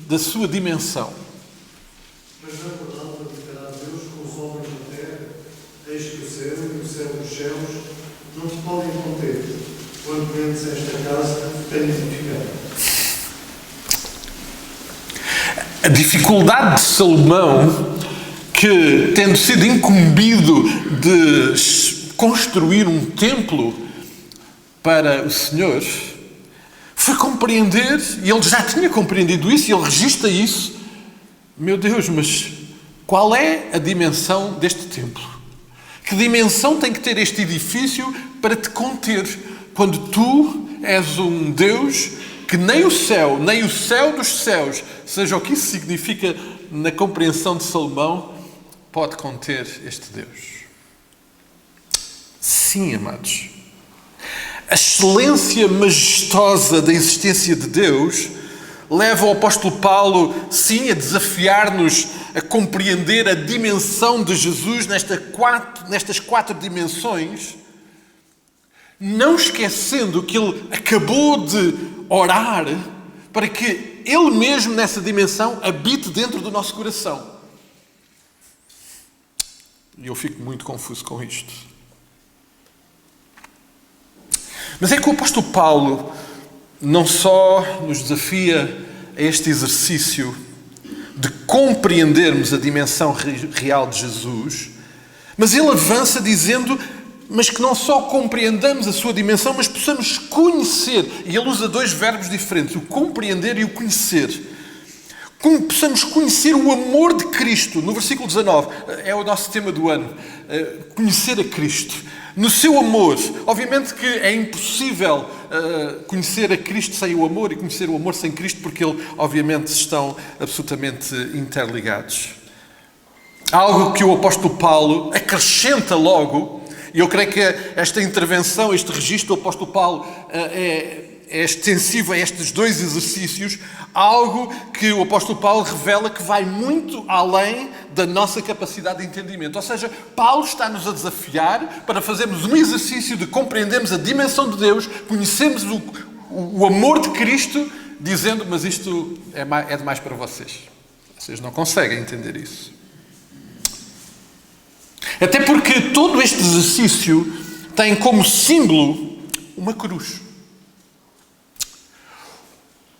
da sua dimensão. Mas não é verdade praticará Deus com os homens da terra, eis que o céu e o céu dos céus não te podem conter, quanto menos esta casa tem edificado. A dificuldade de Salomão, que tendo sido incumbido de construir um templo, para o Senhor foi compreender, e ele já tinha compreendido isso, e ele registra isso. Meu Deus, mas qual é a dimensão deste templo? Que dimensão tem que ter este edifício para te conter, quando tu és um Deus que nem o céu dos céus, seja o que isso significa na compreensão de Salomão, pode conter este Deus? Sim, amados. A excelência majestosa da existência de Deus leva o apóstolo Paulo, sim, a desafiar-nos a compreender a dimensão de Jesus nestas quatro dimensões, não esquecendo que ele acabou de orar para que ele mesmo nessa dimensão habite dentro do nosso coração. E eu fico muito confuso com isto. Mas é que o apóstolo Paulo não só nos desafia a este exercício de compreendermos a dimensão real de Jesus, mas ele avança dizendo, mas que não só compreendamos a sua dimensão, mas possamos conhecer. E ele usa dois verbos diferentes, o compreender e o conhecer. Possamos conhecer o amor de Cristo. No versículo 19, é o nosso tema do ano, conhecer a Cristo. No seu amor, obviamente que é impossível conhecer a Cristo sem o amor e conhecer o amor sem Cristo, porque eles obviamente estão absolutamente interligados. Algo que o apóstolo Paulo acrescenta logo, e eu creio que esta intervenção, este registro do apóstolo Paulo é extensivo a estes dois exercícios, algo que o apóstolo Paulo revela que vai muito além da nossa capacidade de entendimento. Ou seja, Paulo está-nos a desafiar para fazermos um exercício de compreendermos a dimensão de Deus, conhecermos o amor de Cristo, dizendo, mas isto é demais para vocês. Vocês não conseguem entender isso. Até porque todo este exercício tem como símbolo uma cruz.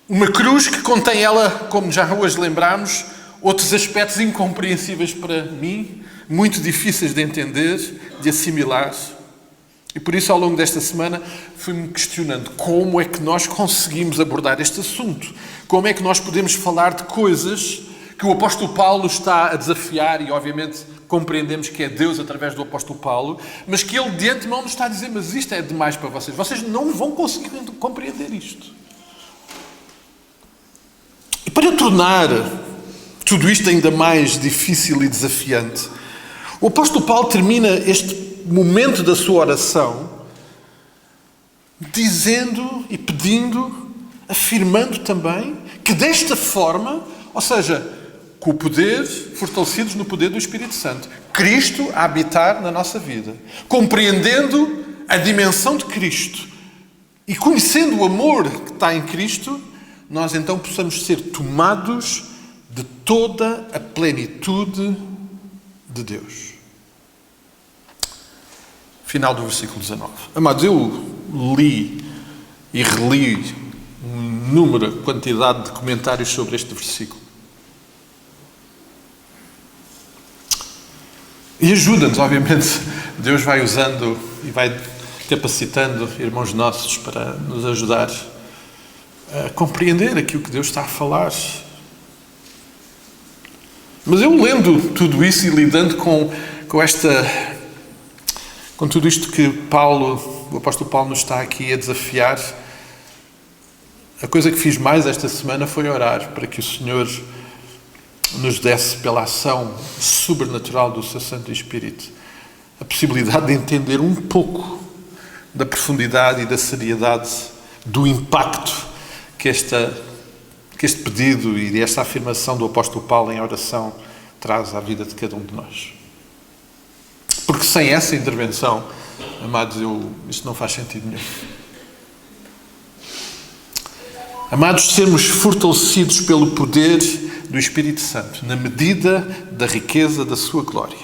Uma cruz que contém ela, como já hoje lembramos, outros aspectos incompreensíveis para mim, muito difíceis de entender, de assimilar. E por isso, ao longo desta semana, fui-me questionando como é que nós conseguimos abordar este assunto. Como é que nós podemos falar de coisas que o apóstolo Paulo está a desafiar, e obviamente compreendemos que é Deus através do apóstolo Paulo, mas que ele de antemão nos está a dizer, mas isto é demais para vocês. Vocês não vão conseguir compreender isto. E para tornar tudo isto ainda mais difícil e desafiante, o apóstolo Paulo termina este momento da sua oração dizendo e pedindo, afirmando também que desta forma, ou seja, com o poder, fortalecidos no poder do Espírito Santo, Cristo a habitar na nossa vida, compreendendo a dimensão de Cristo e conhecendo o amor que está em Cristo, nós então possamos ser tomados de toda a plenitude de Deus. Final do versículo 19. Amados, eu li e reli quantidade de comentários sobre este versículo. E ajuda-nos, obviamente, Deus vai usando e vai capacitando irmãos nossos para nos ajudar a compreender aquilo que Deus está a falar. Mas eu lendo tudo isso e lidando com tudo isto que o apóstolo Paulo nos está aqui a desafiar, a coisa que fiz mais esta semana foi orar para que o Senhor nos desse, pela ação sobrenatural do seu Santo Espírito, a possibilidade de entender um pouco da profundidade e da seriedade do impacto que este pedido e esta afirmação do apóstolo Paulo em oração traz à vida de cada um de nós. Porque sem essa intervenção, amados, isto não faz sentido nenhum. Amados, sermos fortalecidos pelo poder do Espírito Santo, na medida da riqueza da sua glória.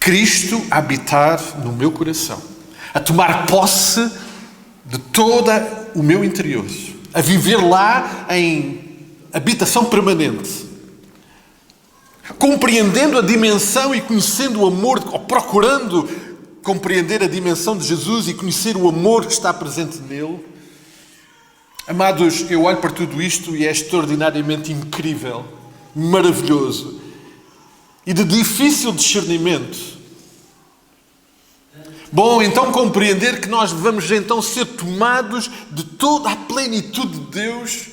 Cristo a habitar no meu coração, a tomar posse de todo o meu interior, a viver lá em habitação permanente, compreendendo a dimensão e conhecendo o amor, ou procurando compreender a dimensão de Jesus e conhecer o amor que está presente nele. Amados, eu olho para tudo isto e é extraordinariamente incrível, maravilhoso e de difícil discernimento. Bom, então compreender que nós vamos então ser tomados de toda a plenitude de Deus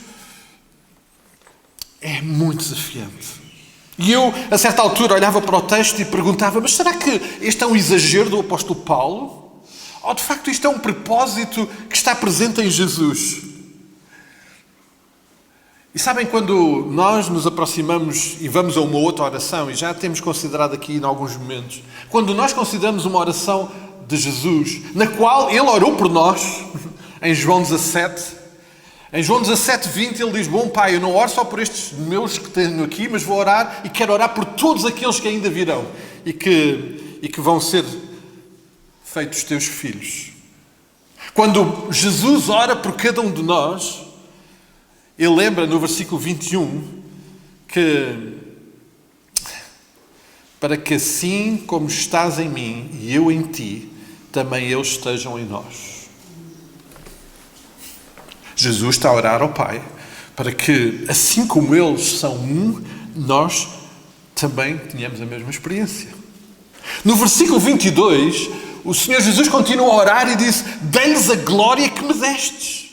é muito desafiante. E eu, a certa altura, olhava para o texto e perguntava, mas será que este é um exagero do apóstolo Paulo? Ou, de facto, isto é um propósito que está presente em Jesus? E sabem, quando nós nos aproximamos e vamos a uma outra oração, e já temos considerado aqui em alguns momentos, quando nós consideramos uma oração de Jesus, na qual Ele orou por nós, em João 17, em João 17, 20, Ele diz, bom Pai, eu não oro só por estes meus que tenho aqui, mas vou orar e quero orar por todos aqueles que ainda virão e que vão ser feitos teus filhos. Quando Jesus ora por cada um de nós, Ele lembra no versículo 21 que para que assim como estás em mim e eu em ti, também eles estejam em nós. Jesus está a orar ao Pai para que, assim como eles são um, nós também tenhamos a mesma experiência. No versículo 22, o Senhor Jesus continua a orar e diz, dê-lhes a glória que me destes.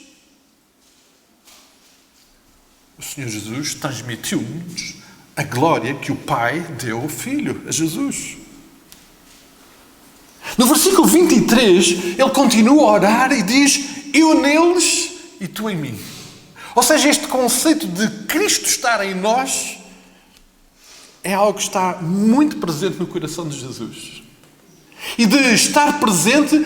O Senhor Jesus transmitiu-nos a glória que o Pai deu ao Filho, a Jesus. No versículo 23, ele continua a orar e diz, eu neles e tu em mim. Ou seja, este conceito de Cristo estar em nós é algo que está muito presente no coração de Jesus. E de estar presente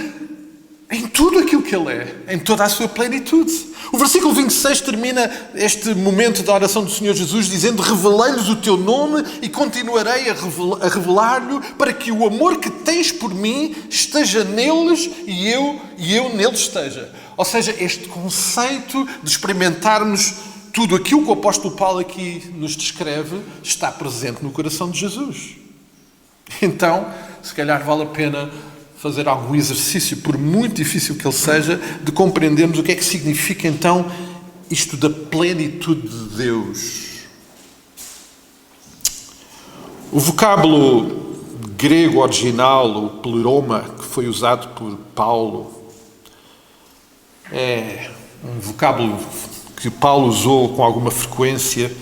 em tudo aquilo que Ele é, em toda a sua plenitude. O versículo 26 termina este momento da oração do Senhor Jesus dizendo, revelei-lhes o teu nome e continuarei a revelar-lhe para que o amor que tens por mim esteja neles e eu neles esteja. Ou seja, este conceito de experimentarmos tudo aquilo que o apóstolo Paulo aqui nos descreve está presente no coração de Jesus. Então, se calhar vale a pena fazer algum exercício, por muito difícil que ele seja, de compreendermos o que é que significa então isto da plenitude de Deus. O vocábulo grego original, o pleroma, que foi usado por Paulo, é um vocábulo que Paulo usou com alguma frequência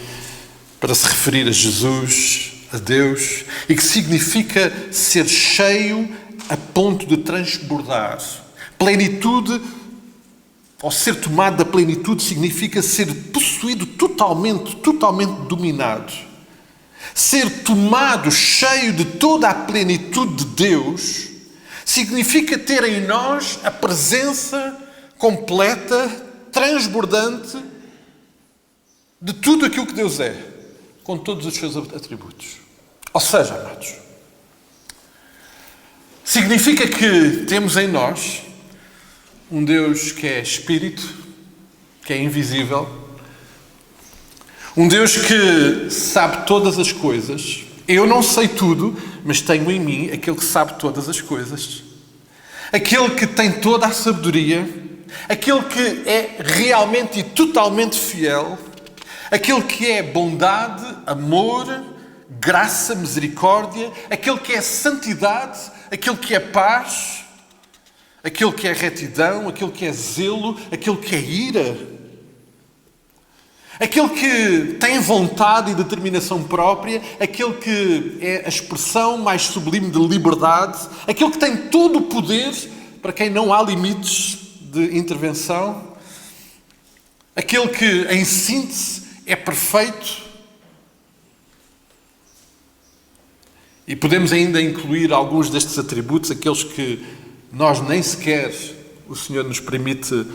para se referir a Jesus, a Deus, e que significa ser cheio a ponto de transbordar. Plenitude, ou ser tomado da plenitude, significa ser possuído totalmente dominado. Ser tomado, cheio de toda a plenitude de Deus, significa ter em nós a presença completa, transbordante de tudo aquilo que Deus é, com todos os seus atributos. Ou seja, amados, significa que temos em nós um Deus que é Espírito, que é invisível, um Deus que sabe todas as coisas. Eu não sei tudo, mas tenho em mim aquele que sabe todas as coisas, aquele que tem toda a sabedoria, aquele que é realmente e totalmente fiel, aquele que é bondade, amor, graça, misericórdia, aquele que é santidade, aquele que é paz, aquele que é retidão, aquele que é zelo, aquele que é ira, aquele que tem vontade e determinação própria, aquele que é a expressão mais sublime de liberdade, aquele que tem todo o poder, para quem não há limites de intervenção, aquele que, em síntese, é perfeito. E podemos ainda incluir alguns destes atributos, aqueles que nós nem sequer o Senhor nos permite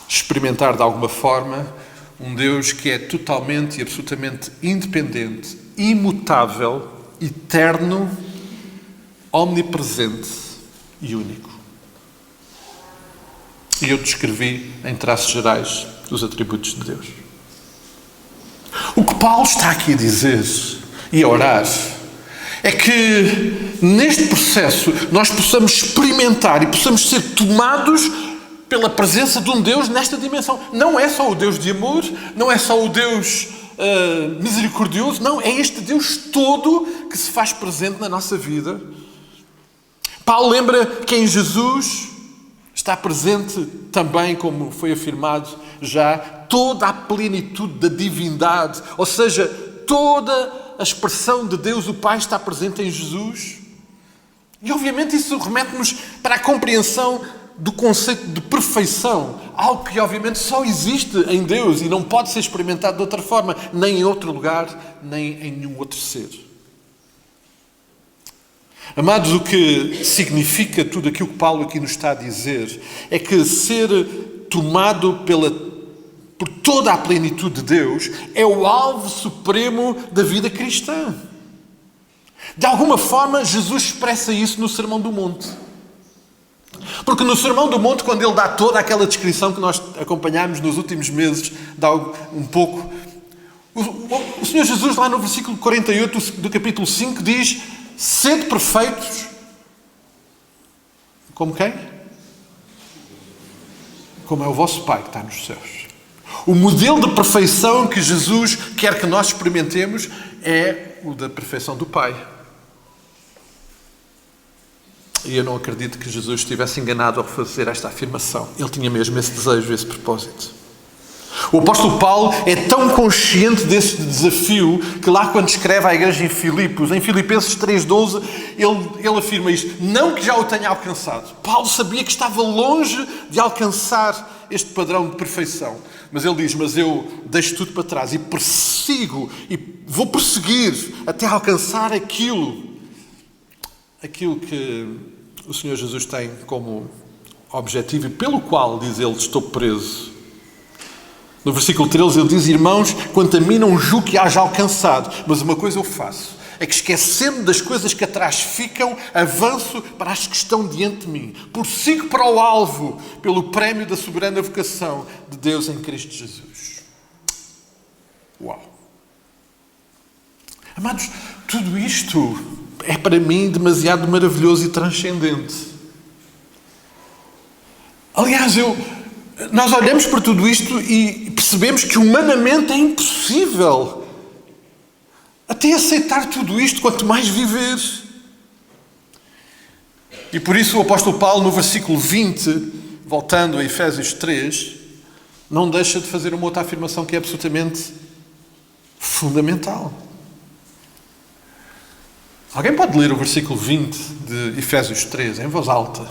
experimentar de alguma forma. Um Deus que é totalmente e absolutamente independente, imutável, eterno, omnipresente e único. E eu descrevi em traços gerais os atributos de Deus. O que Paulo está aqui a dizer e a orar é que neste processo nós possamos experimentar e possamos ser tomados pela presença de um Deus nesta dimensão. Não é só o Deus de amor, não é só o Deus misericordioso, não, é este Deus todo que se faz presente na nossa vida. Paulo lembra que em Jesus está presente também, como foi afirmado já, toda a plenitude da divindade, ou seja, toda a expressão de Deus o Pai está presente em Jesus. E obviamente isso remete-nos para a compreensão do conceito de perfeição, algo que obviamente só existe em Deus e não pode ser experimentado de outra forma, nem em outro lugar, nem em nenhum outro ser. Amados, o que significa tudo aquilo que Paulo aqui nos está a dizer é que ser tomado por toda a plenitude de Deus é o alvo supremo da vida cristã. De alguma forma, Jesus expressa isso no Sermão do Monte. Porque no Sermão do Monte, quando ele dá toda aquela descrição que nós acompanhámos nos últimos meses, dá um pouco, o Senhor Jesus, lá no versículo 48 do capítulo 5, diz: sede perfeitos, como quem? Como é o vosso Pai que está nos céus. O modelo de perfeição que Jesus quer que nós experimentemos é o da perfeição do Pai. E eu não acredito que Jesus estivesse enganado ao fazer esta afirmação. Ele tinha mesmo esse desejo, esse propósito. O apóstolo Paulo é tão consciente desse desafio que lá quando escreve à igreja em Filipos, em Filipenses 3:12, ele afirma isto: não que já o tenha alcançado. Paulo sabia que estava longe de alcançar este padrão de perfeição. Mas ele diz: mas eu deixo tudo para trás e persigo e vou prosseguir até alcançar aquilo que o Senhor Jesus tem como objetivo e pelo qual, diz ele, estou preso. No versículo 13 ele diz: irmãos, quanto a mim não julgo que haja alcançado, mas uma coisa eu faço, é que esquecendo das coisas que atrás ficam, avanço para as que estão diante de mim. Prossigo para o alvo, pelo prémio da soberana vocação de Deus em Cristo Jesus. Uau! Amados, tudo isto é para mim demasiado maravilhoso e transcendente. Aliás, nós olhamos para tudo isto e percebemos que humanamente é impossível até aceitar tudo isto, quanto mais viver. E por isso o apóstolo Paulo, no versículo 20, voltando a Efésios 3, não deixa de fazer uma outra afirmação que é absolutamente fundamental. Alguém pode ler o versículo 20 de Efésios 3 em voz alta?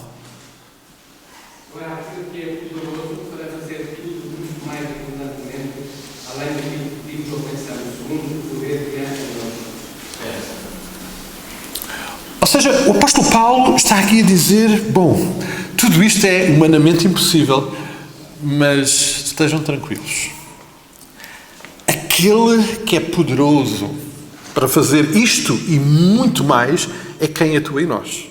Agora, aquilo que é poderoso para fazer tudo muito mais abundantemente, além do que pedimos ou pensamos, segundo o poder que há em nós. Ou seja, o apóstolo Paulo está aqui a dizer: bom, tudo isto é humanamente impossível, mas estejam tranquilos. Aquele que é poderoso para fazer isto e muito mais é quem atua em nós.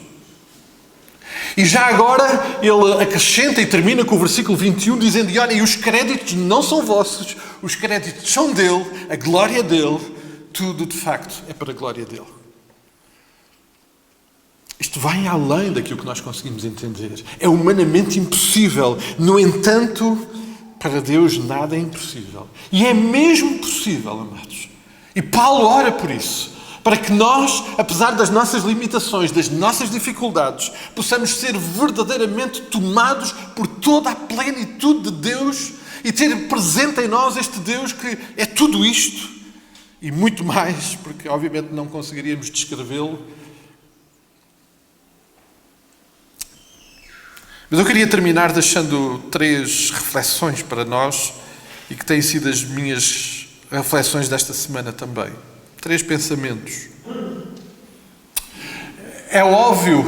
E já agora ele acrescenta e termina com o versículo 21 dizendo: e olhem, os créditos não são vossos, os créditos são dele, a glória dele, tudo de facto é para a glória dele. Isto vai além daquilo que nós conseguimos entender. É humanamente impossível. No entanto, para Deus nada é impossível. E é mesmo possível, amados. E Paulo ora por isso, para que nós, apesar das nossas limitações, das nossas dificuldades, possamos ser verdadeiramente tomados por toda a plenitude de Deus e ter presente em nós este Deus que é tudo isto e muito mais, porque obviamente não conseguiríamos descrevê-lo. Mas eu queria terminar deixando 3 reflexões para nós e que têm sido as minhas reflexões desta semana também. 3 pensamentos. É óbvio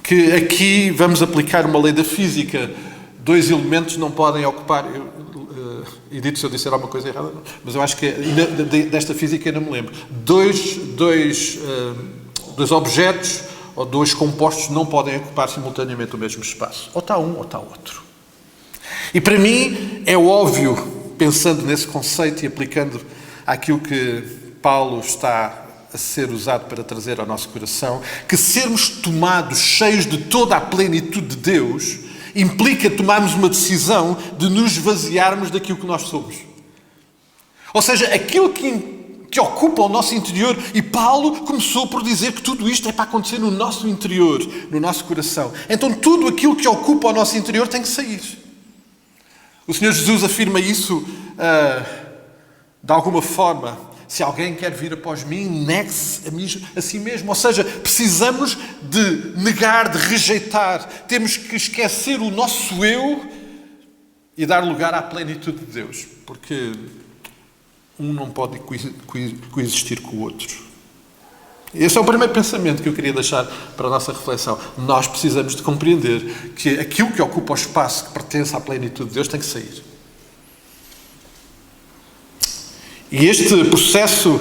que aqui vamos aplicar uma lei da física. 2 elementos não podem ocupar... Edito se eu disser alguma coisa errada, mas eu acho que desta física eu não me lembro. Dois objetos ou 2 compostos não podem ocupar simultaneamente o mesmo espaço. Ou está um ou está outro. E para mim é óbvio, pensando nesse conceito e aplicando aquilo que Paulo está a ser usado para trazer ao nosso coração que sermos tomados cheios de toda a plenitude de Deus implica tomarmos uma decisão de nos esvaziarmos daquilo que nós somos. Ou seja, aquilo que ocupa o nosso interior. E Paulo começou por dizer que tudo isto é para acontecer no nosso interior, no nosso coração. Então tudo aquilo que ocupa o nosso interior tem que sair. O Senhor Jesus afirma isso de alguma forma. Se alguém quer vir após mim, negue-se a si mesmo. Ou seja, precisamos de negar, de rejeitar. Temos que esquecer o nosso eu e dar lugar à plenitude de Deus. Porque um não pode coexistir com o outro. Esse é o primeiro pensamento que eu queria deixar para a nossa reflexão. Nós precisamos de compreender que aquilo que ocupa o espaço que pertence à plenitude de Deus tem que sair. E este processo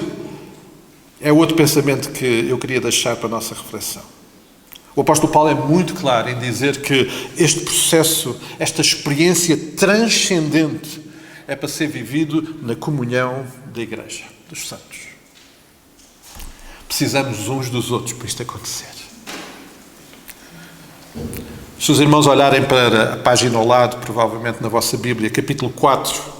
é outro pensamento que eu queria deixar para a nossa reflexão. O apóstolo Paulo é muito claro em dizer que este processo, esta experiência transcendente, é para ser vivido na comunhão da Igreja, dos santos. Precisamos uns dos outros para isto acontecer. Se os irmãos olharem para a página ao lado, provavelmente na vossa Bíblia, capítulo 4,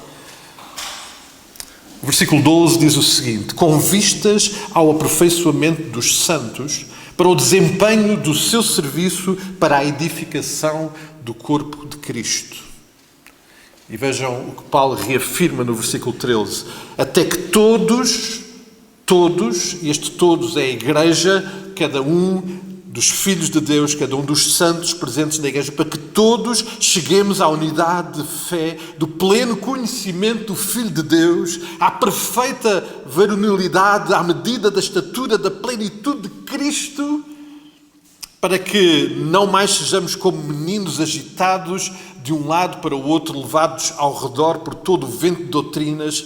o versículo 12 diz o seguinte: com vistas ao aperfeiçoamento dos santos, para o desempenho do seu serviço para a edificação do corpo de Cristo. E vejam o que Paulo reafirma no versículo 13. Até que todos, e este todos é a Igreja, cada um dos filhos de Deus, cada um dos santos presentes na Igreja, para que todos cheguemos à unidade de fé, do pleno conhecimento do Filho de Deus, à perfeita varonilidade, à medida da estatura, da plenitude de Cristo, para que não mais sejamos como meninos agitados de um lado para o outro, levados ao redor por todo o vento de doutrinas,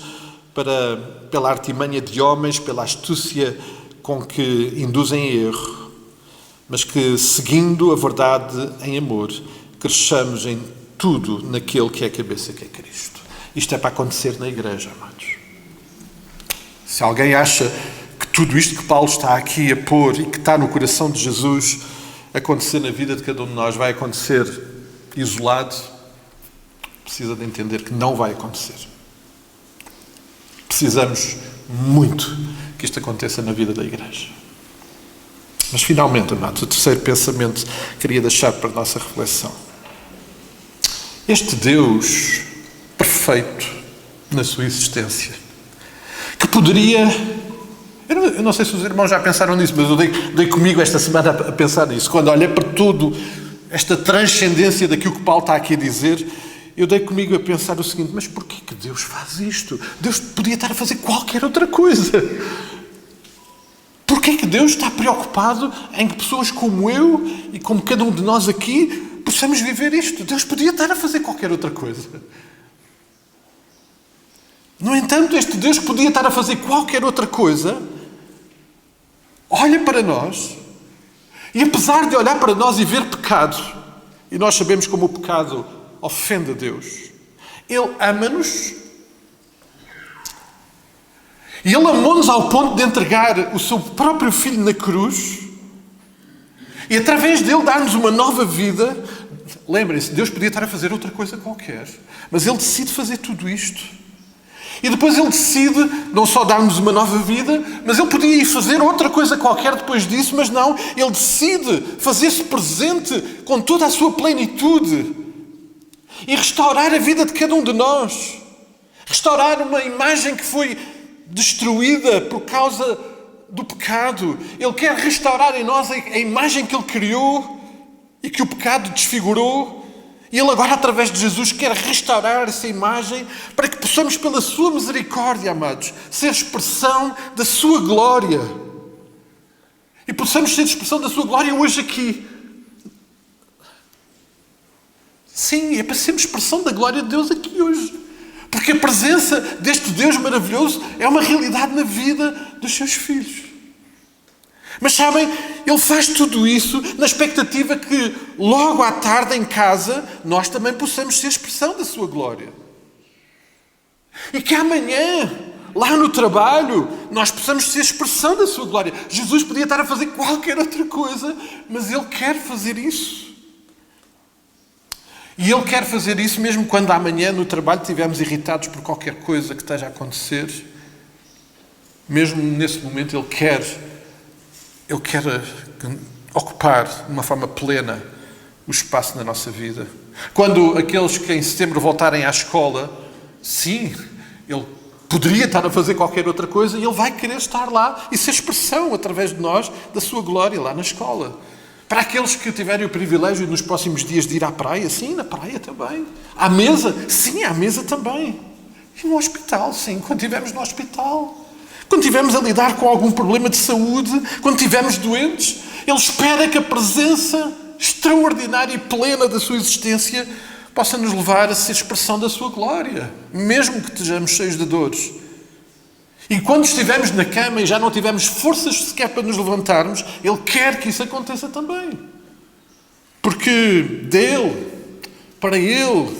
pela artimanha de homens, pela astúcia com que induzem erro, mas que, seguindo a verdade em amor, cresçamos em tudo naquele que é a cabeça, que é Cristo. Isto é para acontecer na Igreja, amados. Se alguém acha que tudo isto que Paulo está aqui a pôr e que está no coração de Jesus acontecer na vida de cada um de nós vai acontecer isolado, precisa de entender que não vai acontecer. Precisamos muito que isto aconteça na vida da Igreja. Mas finalmente, amados, o terceiro pensamento que queria deixar para a nossa reflexão. Este Deus perfeito na sua existência, que poderia... Eu não sei se os irmãos já pensaram nisso, mas eu dei comigo esta semana a pensar nisso. Quando olhei para tudo, esta transcendência daquilo que Paulo está aqui a dizer, eu dei comigo a pensar o seguinte: mas porquê que Deus faz isto? Deus podia estar a fazer qualquer outra coisa. Porquê que Deus está preocupado em que pessoas como eu e como cada um de nós aqui possamos viver isto? Deus podia estar a fazer qualquer outra coisa. No entanto, este Deus que podia estar a fazer qualquer outra coisa, olha para nós e, apesar de olhar para nós e ver pecado, e nós sabemos como o pecado ofende a Deus, Ele ama-nos. E Ele amou-nos ao ponto de entregar o seu próprio Filho na cruz e, através dele, dar-nos uma nova vida. Lembrem-se, Deus podia estar a fazer outra coisa qualquer, mas Ele decide fazer tudo isto. E depois Ele decide não só dar-nos uma nova vida, mas Ele podia ir fazer outra coisa qualquer depois disso, mas não. Ele decide fazer-se presente com toda a sua plenitude e restaurar a vida de cada um de nós. Restaurar uma imagem que foi destruída por causa do pecado. Ele quer restaurar em nós a imagem que Ele criou e que o pecado desfigurou. E Ele agora, através de Jesus, quer restaurar essa imagem para que possamos, pela sua misericórdia, amados, ser expressão da sua glória. E possamos ser expressão da sua glória hoje aqui. Sim, é para sermos expressão da glória de Deus aqui hoje. Porque a presença deste Deus maravilhoso é uma realidade na vida dos seus filhos. Mas sabem, Ele faz tudo isso na expectativa que logo à tarde em casa nós também possamos ser expressão da sua glória. E que amanhã, lá no trabalho, nós possamos ser expressão da sua glória. Jesus podia estar a fazer qualquer outra coisa, mas Ele quer fazer isso. E Ele quer fazer isso mesmo quando amanhã no trabalho estivermos irritados por qualquer coisa que esteja a acontecer. Mesmo nesse momento Ele quer ocupar de uma forma plena o espaço na nossa vida. Quando aqueles que em setembro voltarem à escola, sim, Ele poderia estar a fazer qualquer outra coisa e Ele vai querer estar lá e ser expressão através de nós da sua glória lá na escola. Para aqueles que tiverem o privilégio nos próximos dias de ir à praia, sim, na praia também. À mesa, sim, à mesa também. E no hospital, sim, quando estivermos no hospital. Quando estivermos a lidar com algum problema de saúde, quando estivermos doentes, Ele espera que a presença extraordinária e plena da sua existência possa nos levar a ser expressão da sua glória, mesmo que estejamos cheios de dores. E quando estivermos na cama e já não tivermos forças sequer para nos levantarmos, Ele quer que isso aconteça também. Porque dEle, para Ele,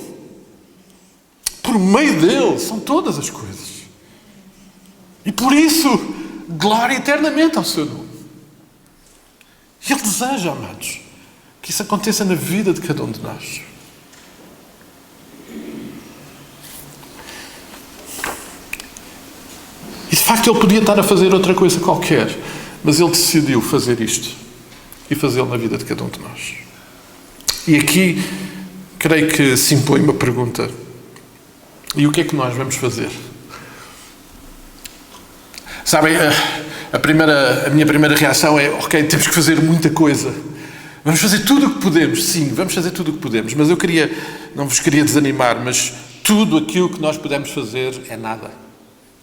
por meio dEle, são todas as coisas. E por isso, glória eternamente ao seu nome. E Ele deseja, amados, que isso aconteça na vida de cada um de nós. E de facto Ele podia estar a fazer outra coisa qualquer, mas Ele decidiu fazer isto e fazê-lo na vida de cada um de nós. E aqui, creio que se impõe uma pergunta. E o que é que nós vamos fazer? Sabem, a minha primeira reação é, ok, temos que fazer muita coisa. Vamos fazer tudo o que podemos. Sim, vamos fazer tudo o que podemos. Mas eu não vos queria desanimar, mas tudo aquilo que nós podemos fazer é nada.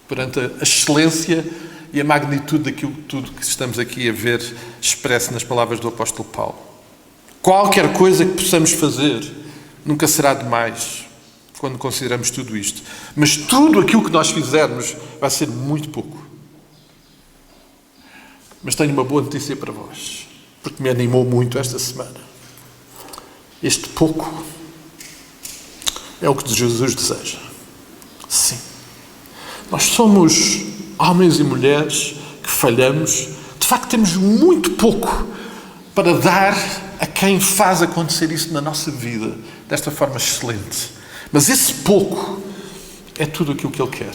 Perante a excelência e a magnitude daquilo tudo que estamos aqui a ver expresso nas palavras do apóstolo Paulo. Qualquer coisa que possamos fazer nunca será demais quando consideramos tudo isto. Mas tudo aquilo que nós fizermos vai ser muito pouco. Mas tenho uma boa notícia para vós, porque me animou muito esta semana. Este pouco é o que Jesus deseja. Sim. Nós somos homens e mulheres que falhamos. De facto, temos muito pouco para dar a quem faz acontecer isso na nossa vida, desta forma excelente. Mas esse pouco é tudo aquilo que Ele quer.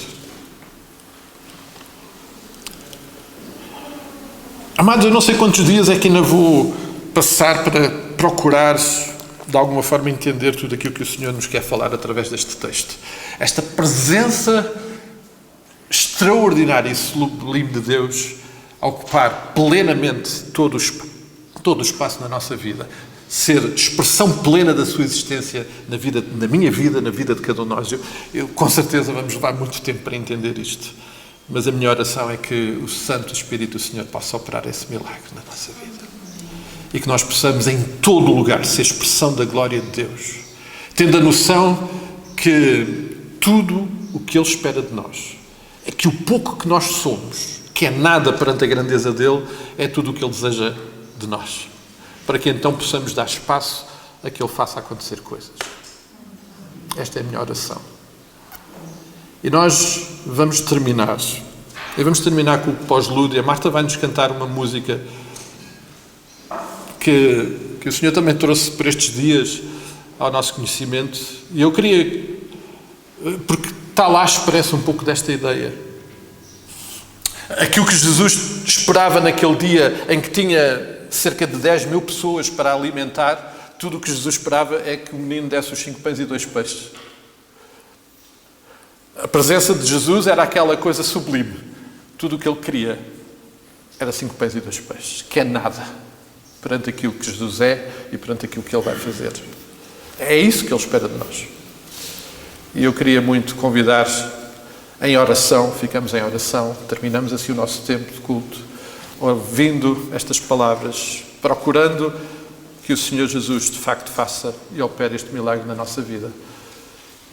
Amados, eu não sei quantos dias é que ainda vou passar para procurar, de alguma forma, entender tudo aquilo que o Senhor nos quer falar através deste texto. Esta presença extraordinária e sublime de Deus a ocupar plenamente todo o espaço na nossa vida. Ser expressão plena da sua existência na minha vida, na vida de cada um de nós. Eu com certeza vamos levar muito tempo para entender isto. Mas a minha oração é que o Santo Espírito do Senhor possa operar esse milagre na nossa vida. E que nós possamos em todo lugar ser expressão da glória de Deus. Tendo a noção que tudo o que Ele espera de nós é que o pouco que nós somos, que é nada perante a grandeza dEle, é tudo o que Ele deseja de nós. Para que então possamos dar espaço a que Ele faça acontecer coisas. Esta é a minha oração. E nós vamos terminar. E vamos terminar com o pós-lúdio. A Marta vai-nos cantar uma música que o Senhor também trouxe por estes dias ao nosso conhecimento. E eu queria, porque está lá, expressa um pouco desta ideia. Aquilo que Jesus esperava naquele dia em que tinha cerca de 10 mil pessoas para alimentar, tudo o que Jesus esperava é que o menino desse os 5 pães e 2 peixes. A presença de Jesus era aquela coisa sublime. Tudo o que Ele queria era 5 pães e 2 peixes, que é nada perante aquilo que Jesus é e perante aquilo que Ele vai fazer. É isso que Ele espera de nós. E eu queria muito convidar em oração, ficamos em oração, terminamos assim o nosso tempo de culto, ouvindo estas palavras, procurando que o Senhor Jesus de facto faça e opere este milagre na nossa vida.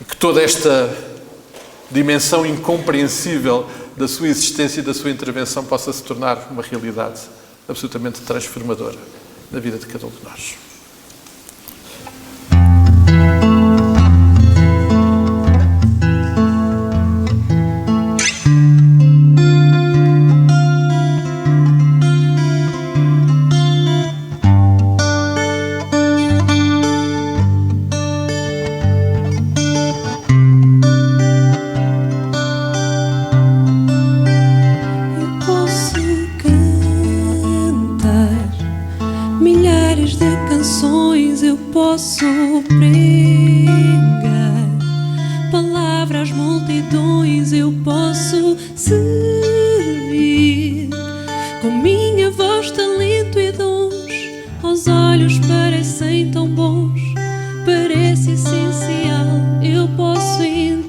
E que toda esta dimensão incompreensível da sua existência e da sua intervenção possa se tornar uma realidade absolutamente transformadora na vida de cada um de nós. posso pregar palavra às multidões, eu posso servir com minha voz, talento e dons. Aos olhos parecem tão bons, parece essencial, eu posso entregar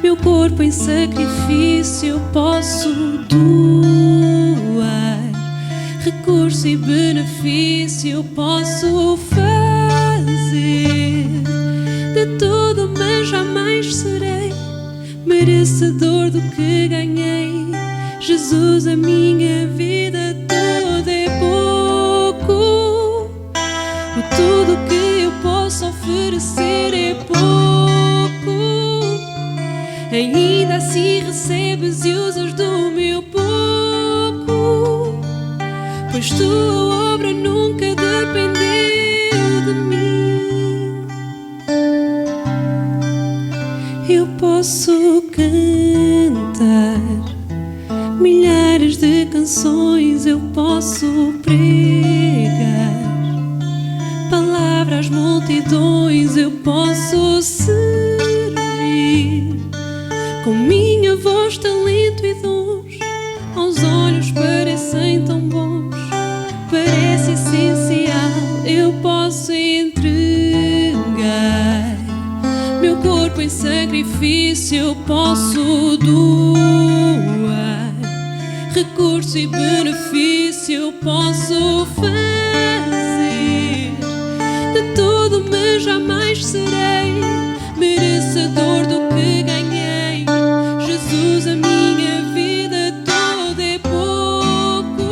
meu corpo em sacrifício, eu posso doar recurso e benefício, eu posso fazer de tudo, mas jamais serei merecedor do que ganhei. Jesus, a minha vida toda é pouco, o tudo que eu posso oferecer é pouco. Ainda assim recebes e usas do meu pouco, pois tua obra nunca dependeu de mim. Eu posso cantar milhares de canções, eu posso pregar palavras às multidões, eu posso servir com minha voz, talento e dons. Aos olhos parecem tão bons, parece essencial, eu posso entregar meu corpo em sacrifício, eu posso doar recurso e benefício, eu posso fazer de tudo, mas jamais serei merecedor do que ganhei. Jesus, a minha vida toda é pouco,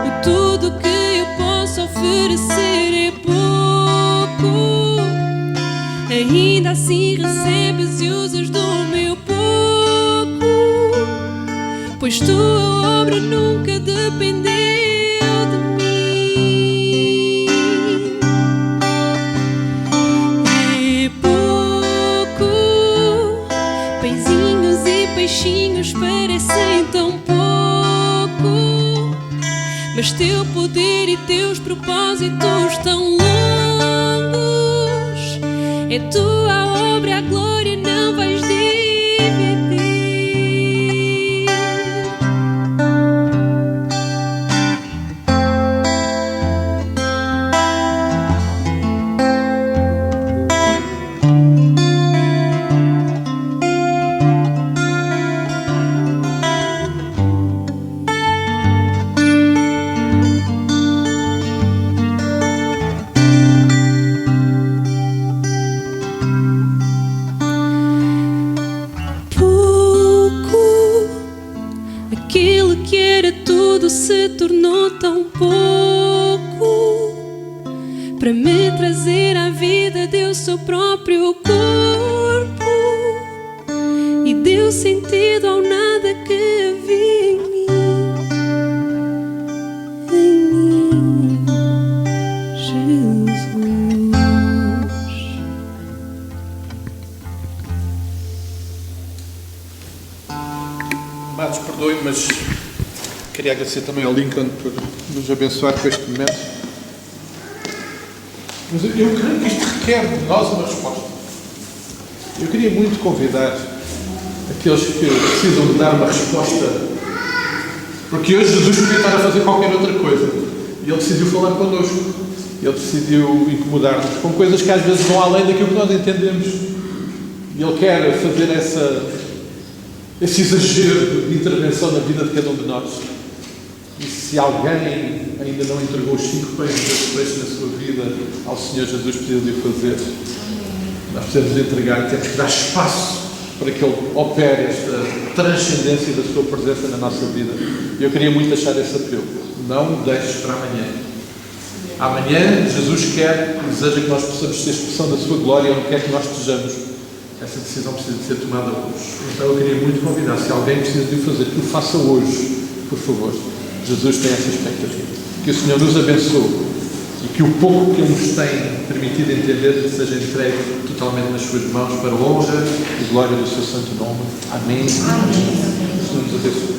o tudo que eu posso oferecer é pouco. Ainda assim recebes e usas do meu pouco, pois tua obra nunca dependeu de mim. É pouco, pãezinhos e peixinhos parecem tão pouco, mas teu poder e teus propósitos tão longos. É tua obra, a glória não vais dividir. Aquilo que era tudo se tornou tão pouco. Para me trazer à vida deu seu próprio corpo e deu sentido ao nada que havia em mim. Em mim, Jesus. Amados, perdoem, mas queria agradecer também ao Lincoln por nos abençoar com este momento. Mas eu creio que isto requer de nós uma resposta. Eu queria muito convidar aqueles que precisam de dar uma resposta, porque hoje Jesus podia estar a fazer qualquer outra coisa e Ele decidiu falar connosco. Ele decidiu incomodar-nos com coisas que às vezes vão além daquilo que nós entendemos. E Ele quer fazer esse exagero de intervenção na vida de cada um de nós. E se alguém ainda não entregou os 5 pães e 2 peixes na sua vida ao Senhor Jesus, precisa de o fazer. Nós precisamos entregar, temos que dar espaço para que Ele opere esta transcendência da sua presença na nossa vida. E eu queria muito deixar esse apelo. Não deixes para amanhã. Amanhã Jesus quer e deseja que nós possamos ter expressão da sua glória onde quer que nós estejamos. Essa decisão precisa de ser tomada hoje. Então eu queria muito convidar, se alguém precisa de o fazer, que o faça hoje, por favor. Jesus tem essa expectativa. Que o Senhor nos abençoe e que o pouco que Ele nos tem permitido entender seja entregue totalmente nas suas mãos para a honra e glória do seu santo nome. Amém. Amém. O Senhor nos abençoe.